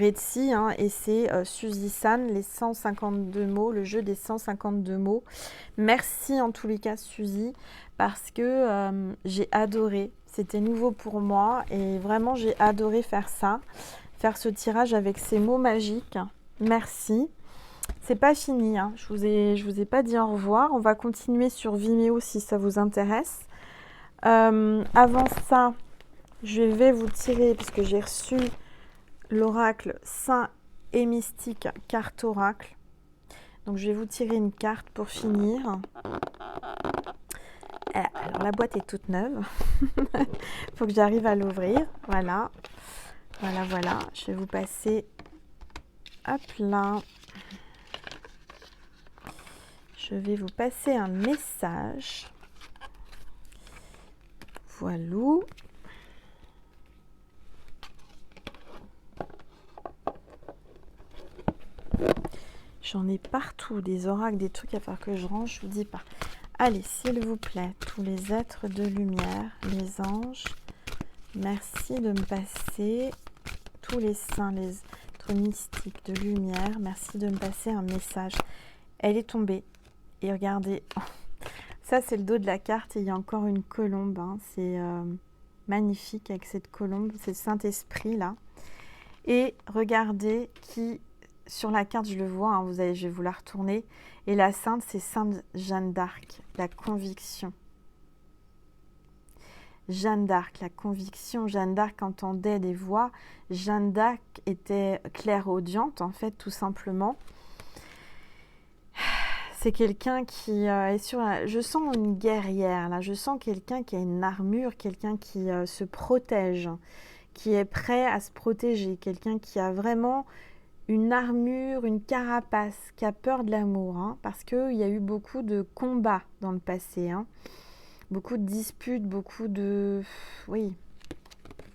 Etsy, hein, et c'est Suzy San, les 152 mots, le jeu des 152 mots. Merci en tous les cas, Suzy, parce que j'ai adoré. C'était nouveau pour moi et vraiment, j'ai adoré faire ça, faire ce tirage avec ces mots magiques. Merci. C'est pas fini, hein. Je vous ai pas dit au revoir. On va continuer sur Vimeo si ça vous intéresse. Avant ça, je vais vous tirer, parce que j'ai reçu l'oracle Saint et Mystique, carte oracle. Donc je vais vous tirer une carte pour finir. Alors la boîte est toute neuve. Il faut que j'arrive à l'ouvrir. Voilà. Voilà, voilà. Je vais vous passer. Hop là. Je vais vous passer un message. Voilà. J'en ai partout, des oracles, des trucs à faire que je range, je vous dis pas. Allez, s'il vous plaît, tous les êtres de lumière, les anges, merci de me passer, tous les saints, les êtres mystiques de lumière, merci de me passer un message. Elle est tombée. Et regardez, ça c'est le dos de la carte et il y a encore une colombe. Hein. C'est magnifique avec cette colombe, c'est le Saint-Esprit là. Et regardez qui, sur la carte je le vois, hein, je vais vous la retourner. Et la sainte, c'est Sainte Jeanne d'Arc, la conviction. Jeanne d'Arc, la conviction. Jeanne d'Arc entendait des voix. Jeanne d'Arc était clairaudiente, en fait, tout simplement. C'est quelqu'un qui est sur... Je sens une guerrière, là. Je sens quelqu'un qui a une armure, quelqu'un qui se protège, qui est prêt à se protéger, quelqu'un qui a vraiment une armure, une carapace, qui a peur de l'amour, hein, parce qu'il y a eu beaucoup de combats dans le passé, hein. Beaucoup de disputes, beaucoup de... Oui,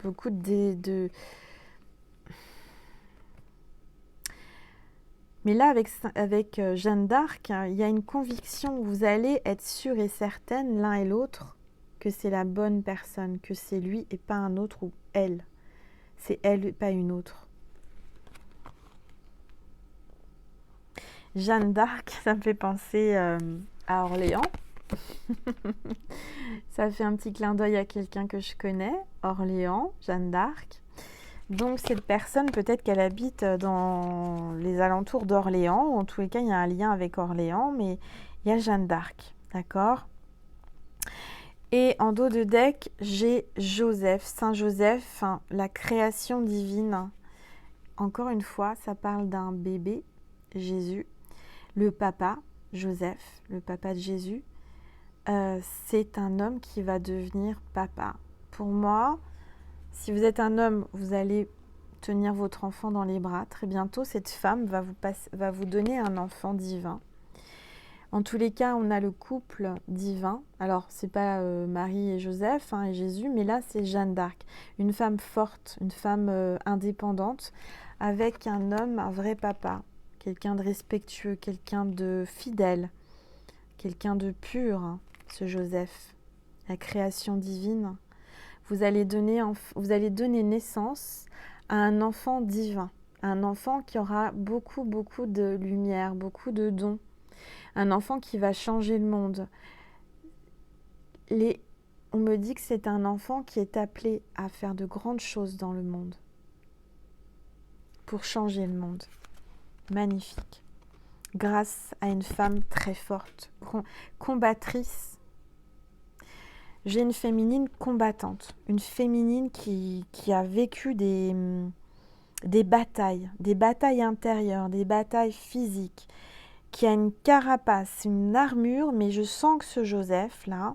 beaucoup de... Mais là, avec Jeanne d'Arc, il y a une conviction où vous allez être sûre et certaine, l'un et l'autre, que c'est la bonne personne, que c'est lui et pas un autre, ou elle. C'est elle et pas une autre. Jeanne d'Arc, ça me fait penser à Orléans. Ça fait un petit clin d'œil à quelqu'un que je connais, Orléans, Jeanne d'Arc. Donc cette personne, peut-être qu'elle habite dans les alentours d'Orléans, ou en tous les cas il y a un lien avec Orléans, mais il y a Jeanne d'Arc, d'accord? Et en dos de deck, j'ai Joseph, Saint Joseph, hein, la création divine. Encore une fois, ça parle d'un bébé, Jésus. Le papa, Joseph, le papa de Jésus, c'est un homme qui va devenir papa. Pour moi, si vous êtes un homme, vous allez tenir votre enfant dans les bras. Très bientôt, cette femme va vous donner un enfant divin. En tous les cas, on a le couple divin. Alors, c'est pas Marie et Joseph et Jésus, mais là, c'est Jeanne d'Arc. Une femme forte, une femme indépendante, avec un homme, un vrai papa. Quelqu'un de respectueux, quelqu'un de fidèle, quelqu'un de pur, ce Joseph. La création divine. Vous allez donner naissance à un enfant divin. Un enfant qui aura beaucoup, beaucoup de lumière, beaucoup de dons. Un enfant qui va changer le monde. On me dit que c'est un enfant qui est appelé à faire de grandes choses dans le monde. Pour changer le monde. Magnifique. Grâce à une femme très forte, combattrice. J'ai une féminine combattante. Une féminine qui a vécu des batailles intérieures, des batailles physiques, qui a une carapace, une armure, mais je sens que ce Joseph-là,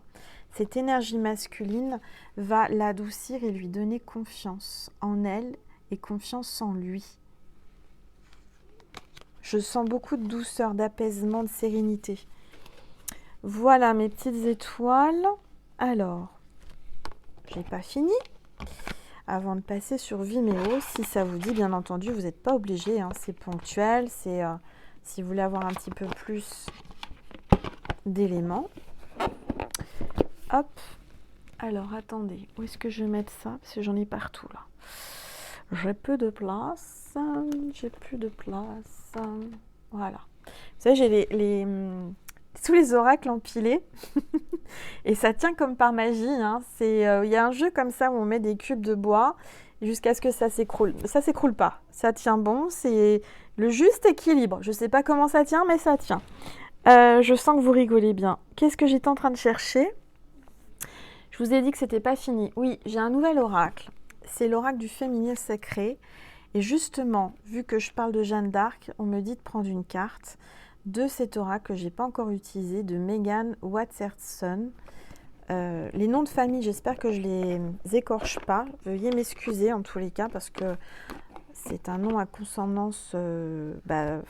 cette énergie masculine, va l'adoucir et lui donner confiance en elle et confiance en lui. Je sens beaucoup de douceur, d'apaisement, de sérénité. Voilà mes petites étoiles. Alors, j'ai pas fini. Avant de passer sur Vimeo, si ça vous dit, bien entendu, vous n'êtes pas obligé, c'est ponctuel, c'est si vous voulez avoir un petit peu plus d'éléments. Hop. Alors, attendez, où est-ce que je vais mettre ça? Parce que j'en ai partout, là. J'ai peu de place. Voilà. Vous savez, j'ai tous les oracles empilés. Et ça tient comme par magie. Il y a un jeu comme ça où on met des cubes de bois jusqu'à ce que ça s'écroule. Ça s'écroule pas. Ça tient bon. C'est le juste équilibre. Je ne sais pas comment ça tient, mais ça tient. Je sens que vous rigolez bien. Qu'est-ce que j'étais en train de chercher? Je vous ai dit que c'était pas fini. Oui, j'ai un nouvel oracle. C'est l'oracle du féminin sacré. Et justement, vu que je parle de Jeanne d'Arc, on me dit de prendre une carte de cet oracle que je n'ai pas encore utilisé, de Megan Watterson. Les noms de famille, j'espère que je les écorche pas. Veuillez m'excuser en tous les cas parce que c'est un nom à consonance, je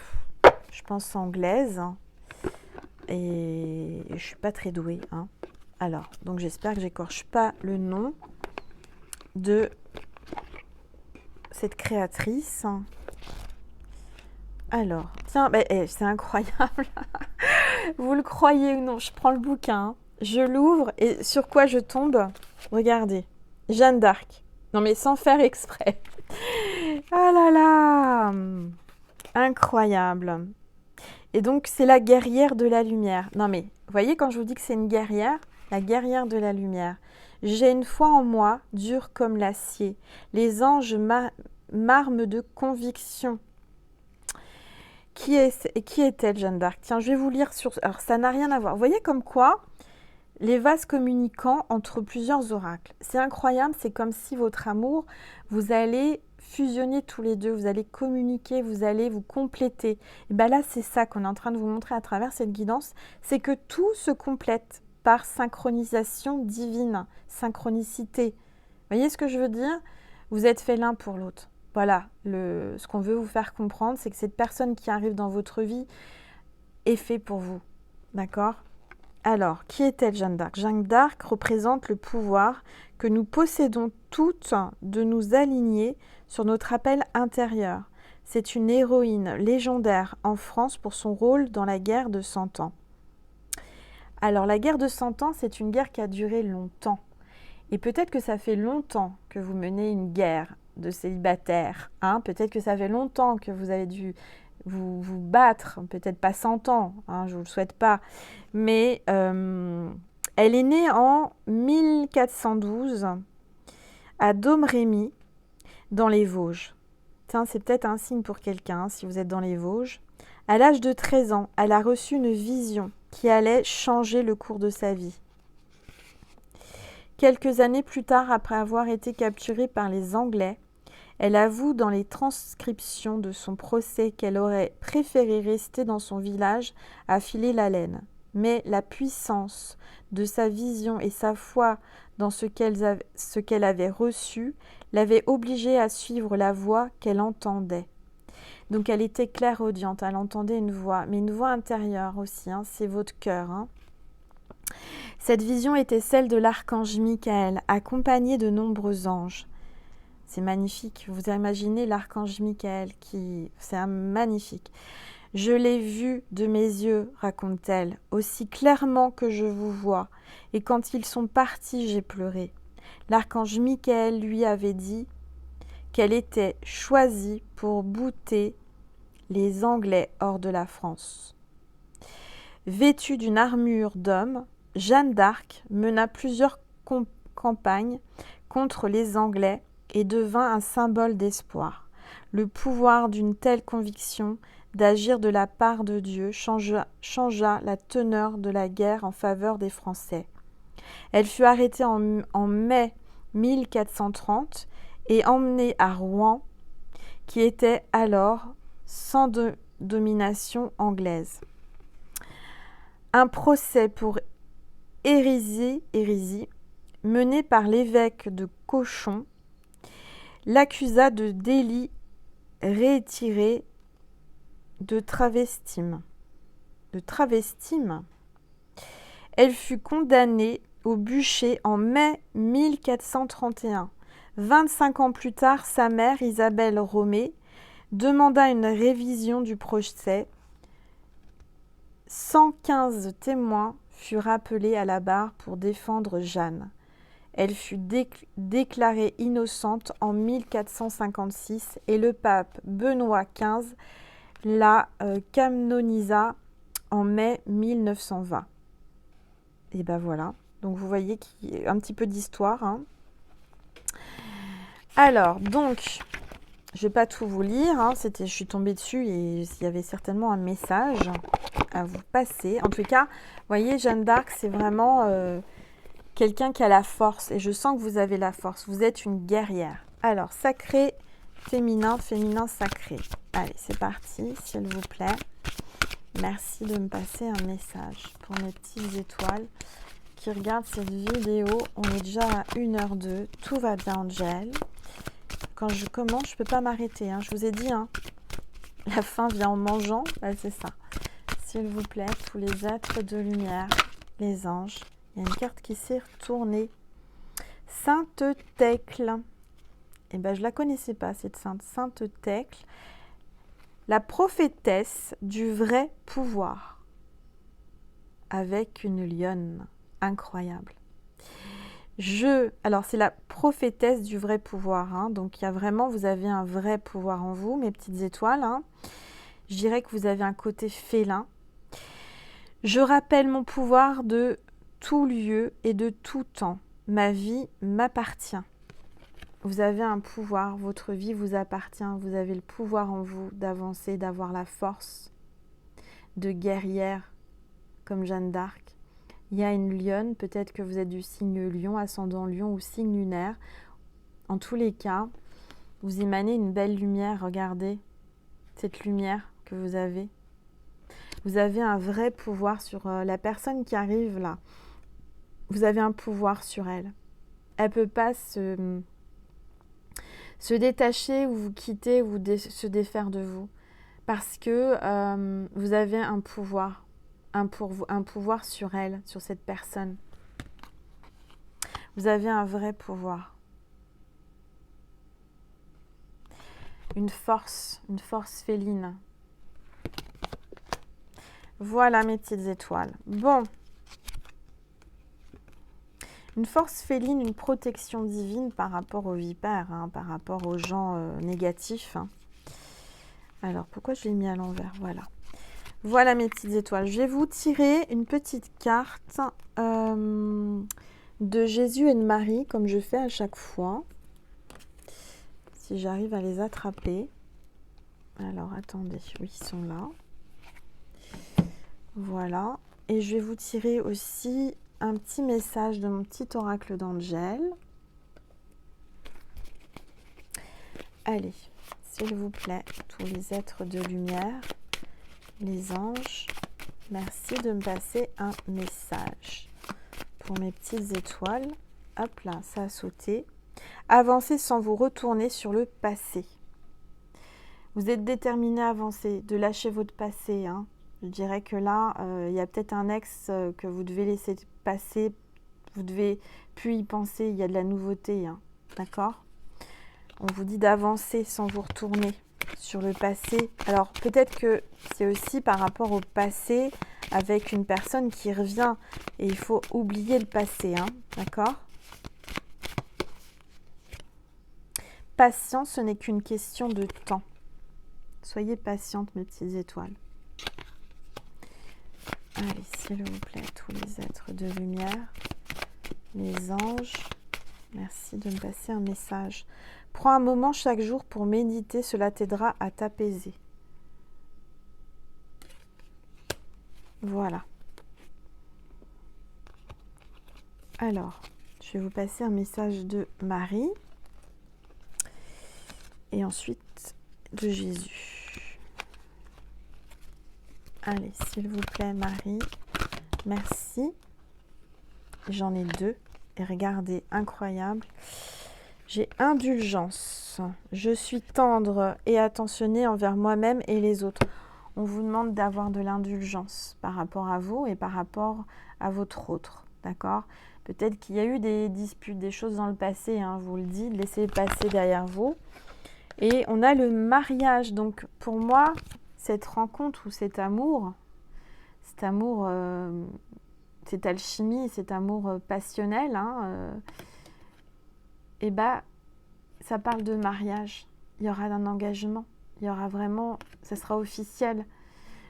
pense anglaise. Et je suis pas très douée. Alors, donc j'espère que j'écorche pas le nom de cette créatrice. Alors, tiens, c'est incroyable. Vous le croyez ou non, je prends le bouquin, je l'ouvre et sur quoi je tombe? Regardez, Jeanne d'Arc. Non mais sans faire exprès. Ah là là, incroyable. Et donc c'est la guerrière de la lumière. Non mais, vous voyez quand je vous dis que c'est une guerrière, la guerrière de la lumière. J'ai une foi en moi, dure comme l'acier. Les anges m'arment de conviction. Qui est-elle, Jeanne d'Arc? Tiens, je vais vous lire sur... Alors, ça n'a rien à voir. Vous voyez comme quoi les vases communicants entre plusieurs oracles. C'est incroyable, c'est comme si votre amour, vous allez fusionner tous les deux, vous allez communiquer, vous allez vous compléter. Et bien là, c'est ça qu'on est en train de vous montrer à travers cette guidance, c'est que tout se complète par synchronisation divine, synchronicité. Vous voyez ce que je veux dire? Vous êtes fait l'un pour l'autre. Voilà, ce qu'on veut vous faire comprendre, c'est que cette personne qui arrive dans votre vie est faite pour vous. D'accord? Alors, qui est-elle, Jeanne d'Arc? Jeanne d'Arc représente le pouvoir que nous possédons toutes de nous aligner sur notre appel intérieur. C'est une héroïne légendaire en France pour son rôle dans la guerre de 100 ans. Alors, la guerre de 100 ans, c'est une guerre qui a duré longtemps. Et peut-être que ça fait longtemps que vous menez une guerre de célibataire. Peut-être que ça fait longtemps que vous avez dû vous battre, peut-être pas 100 ans, je ne vous le souhaite pas, mais elle est née en 1412 à Domrémy, dans les Vosges. Tiens, c'est peut-être un signe pour quelqu'un, si vous êtes dans les Vosges. À l'âge de 13 ans, elle a reçu une vision qui allait changer le cours de sa vie. Quelques années plus tard, après avoir été capturée par les Anglais, elle avoue dans les transcriptions de son procès qu'elle aurait préféré rester dans son village à filer la laine. Mais la puissance de sa vision et sa foi dans ce qu'elle avait reçu l'avaient obligée à suivre la voix qu'elle entendait. Donc elle était clairaudiente, elle entendait une voix, mais une voix intérieure aussi, hein, c'est votre cœur. Hein. Cette vision était celle de l'archange Michael, accompagné de nombreux anges. C'est magnifique, vous imaginez l'archange Michael, c'est magnifique. Je l'ai vu de mes yeux, raconte-t-elle, aussi clairement que je vous vois, et quand ils sont partis, j'ai pleuré. L'archange Michael lui avait dit qu'elle était choisie pour bouter les Anglais hors de la France. Vêtue d'une armure d'homme, Jeanne d'Arc mena plusieurs campagnes contre les Anglais et devint un symbole d'espoir. Le pouvoir d'une telle conviction d'agir de la part de Dieu changea la teneur de la guerre en faveur des Français. Elle fut arrêtée en mai 1430 et emmenée à Rouen, qui était alors sans domination anglaise. Un procès pour hérésie mené par l'évêque de Cauchon l'accusa de délit réitéré de travestime. Elle fut condamnée au bûcher en mai 1431. 25 ans plus tard, sa mère, Isabelle Romée, demanda une révision du procès. 115 témoins furent appelés à la barre pour défendre Jeanne. Elle fut déclarée innocente en 1456 et le pape Benoît XV la canonisa en mai 1920. Et ben voilà, donc vous voyez qu'il y a un petit peu d'histoire. Hein. Alors, donc, je ne vais pas tout vous lire, hein. Je suis tombée dessus et il y avait certainement un message à vous passer. En tout cas, vous voyez, Jeanne d'Arc, c'est vraiment quelqu'un qui a la force. Et je sens que vous avez la force. Vous êtes une guerrière. Alors, sacré, féminin, féminin, sacré. Allez, c'est parti, s'il vous plaît. Merci de me passer un message pour mes petites étoiles qui regardent cette vidéo. On est déjà à 1h02. Tout va bien, Angel. Quand je commence, je ne peux pas m'arrêter. Hein. Je vous ai dit, hein, la fin vient en mangeant. Bah, c'est ça. S'il vous plaît, tous les êtres de lumière, les anges. Il y a une carte qui s'est retournée. Sainte Thècle. Eh ben, je ne la connaissais pas, cette sainte. Sainte Thècle. La prophétesse du vrai pouvoir. Avec une lionne. Incroyable. Alors c'est la prophétesse du vrai pouvoir, hein. Donc il y a vraiment, vous avez un vrai pouvoir en vous, mes petites étoiles. Hein. Je dirais que vous avez un côté félin. Je rappelle mon pouvoir de tout lieu et de tout temps. Ma vie m'appartient. Vous avez un pouvoir, votre vie vous appartient. Vous avez le pouvoir en vous d'avancer, d'avoir la force de guerrière comme Jeanne d'Arc. Il y a une lionne, peut-être que vous êtes du signe lion, ascendant lion ou signe lunaire. En tous les cas, vous émanez une belle lumière. Regardez cette lumière que vous avez. Vous avez un vrai pouvoir sur la personne qui arrive là. Vous avez un pouvoir sur elle. Elle ne peut pas se détacher ou vous quitter ou se défaire de vous. Parce que vous avez un pouvoir. Un pouvoir sur elle, sur cette personne. Vous avez un vrai pouvoir. Une force féline. Voilà mes petites étoiles. Bon. Une force féline, une protection divine par rapport aux vipères, hein, par rapport aux gens négatifs. Hein. Alors, pourquoi je l'ai mis à l'envers? Voilà. Voilà mes petites étoiles. Je vais vous tirer une petite carte de Jésus et de Marie, comme je fais à chaque fois. Si j'arrive à les attraper. Alors, attendez. Oui, ils sont là. Voilà. et je vais vous tirer aussi un petit message de mon petit oracle d'Angel. Allez, s'il vous plaît, tous les êtres de lumière, les anges, merci de me passer un message. Pour mes petites étoiles, hop là, ça a sauté. Avancez sans vous retourner sur le passé. Vous êtes déterminé à avancer, de lâcher votre passé. Hein. Je dirais que là, il y a peut-être un ex que vous devez laisser passer. Vous devez plus y penser, il y a de la nouveauté. Hein. D'accord ? On vous dit d'avancer sans vous retourner sur le passé. Alors peut-être que c'est aussi par rapport au passé avec une personne qui revient. Et il faut oublier le passé. Hein. D'accord ? Patience, ce n'est qu'une question de temps. Soyez patientes, mes petites étoiles. Allez, s'il vous plaît, tous les êtres de lumière, les anges, merci de me passer un message. Prends un moment chaque jour pour méditer, cela t'aidera à t'apaiser. Voilà. Alors, je vais vous passer un message de Marie et ensuite de Jésus. Allez, s'il vous plaît, Marie, merci. J'en ai 2. Et regardez, incroyable. J'ai indulgence. Je suis tendre et attentionnée envers moi-même et les autres. On vous demande d'avoir de l'indulgence par rapport à vous et par rapport à votre autre. D'accord ? Peut-être qu'il y a eu des disputes, des choses dans le passé, hein, je vous le dis, laissez passer derrière vous. Et on a le mariage. Donc, pour moi, cette rencontre ou cet amour, cette alchimie, cet amour passionnel, hein, et bah, ça parle de mariage. Il y aura un engagement. Il y aura vraiment, ça sera officiel.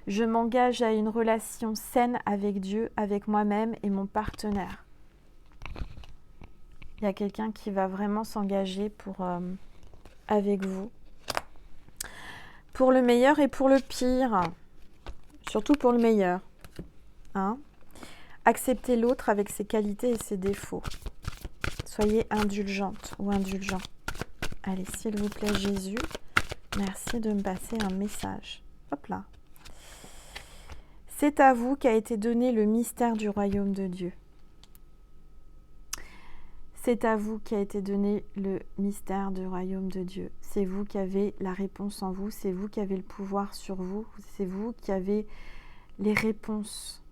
Je m'engage à une relation saine avec Dieu, avec moi-même et mon partenaire. Il y a quelqu'un qui va vraiment s'engager avec vous. Pour le meilleur et pour le pire. Surtout pour le meilleur. Hein ? Acceptez l'autre avec ses qualités et ses défauts. Soyez indulgente ou indulgent. Allez, s'il vous plaît, Jésus, merci de me passer un message. Hop là. C'est à vous qu'a été donné le mystère du royaume de Dieu. C'est à vous qu'a été donné le mystère du royaume de Dieu. C'est vous qui avez la réponse en vous, c'est vous qui avez le pouvoir sur vous, c'est vous qui avez les réponses,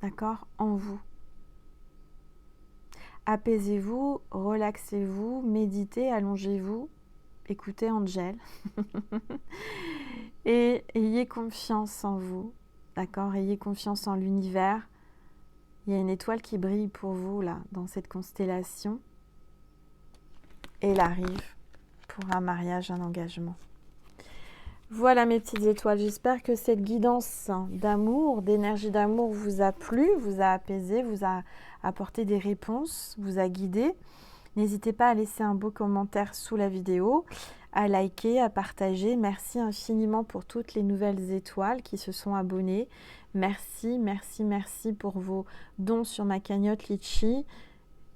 d'accord, en vous. Apaisez-vous, relaxez-vous, méditez, allongez-vous, écoutez Angel. Et ayez confiance en vous, d'accord, ayez confiance en l'univers. Il y a une étoile qui brille pour vous, là, dans cette constellation. Et elle arrive pour un mariage, un engagement. Voilà mes petites étoiles, j'espère que cette guidance d'amour, d'énergie d'amour vous a plu, vous a apaisé, vous a apporté des réponses, vous a guidé. N'hésitez pas à laisser un beau commentaire sous la vidéo, à liker, à partager. Merci infiniment pour toutes les nouvelles étoiles qui se sont abonnées. Merci, merci, merci pour vos dons sur ma cagnotte Litchi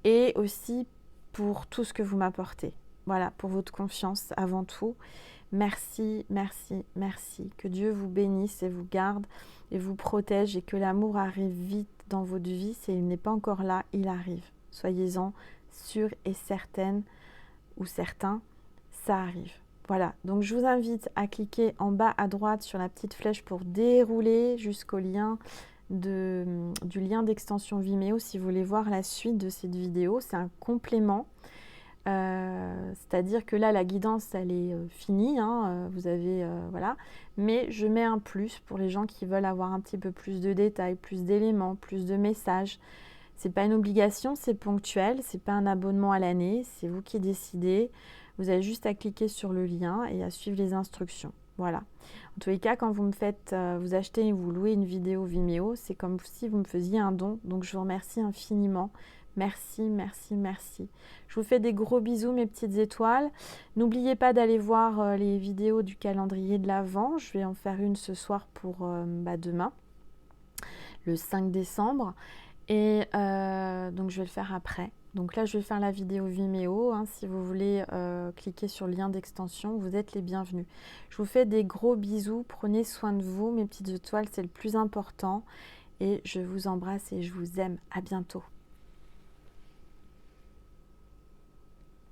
et aussi pour tout ce que vous m'apportez. Voilà, pour votre confiance avant tout. Merci, merci, merci. Que Dieu vous bénisse et vous garde et vous protège et que l'amour arrive vite dans votre vie. S'il n'est pas encore là, il arrive. Soyez-en sûrs et certaines ou certains, ça arrive. Voilà, donc je vous invite à cliquer en bas à droite sur la petite flèche pour dérouler jusqu'au lien du lien d'extension Vimeo si vous voulez voir la suite de cette vidéo. C'est un complément. C'est-à-dire que là la guidance elle est finie, hein, vous avez voilà, mais je mets un plus pour les gens qui veulent avoir un petit peu plus de détails, plus d'éléments, plus de messages. C'est pas une obligation, c'est ponctuel, c'est pas un abonnement à l'année, c'est vous qui décidez. Vous avez juste à cliquer sur le lien et à suivre les instructions. Voilà. En tous les cas, quand vous me faites, vous achetez ou vous louez une vidéo Vimeo, c'est comme si vous me faisiez un don. Donc je vous remercie infiniment. Merci, merci, merci. Je vous fais des gros bisous mes petites étoiles. N'oubliez pas d'aller voir les vidéos du calendrier de l'Avent. Je vais en faire une ce soir pour demain. le 5 décembre. Et donc je vais le faire après. Donc là, je vais faire la vidéo Vimeo. Hein. Si vous voulez cliquer sur le lien d'extension, vous êtes les bienvenus. Je vous fais des gros bisous. Prenez soin de vous, mes petites étoiles, c'est le plus important. Et je vous embrasse et je vous aime. À bientôt.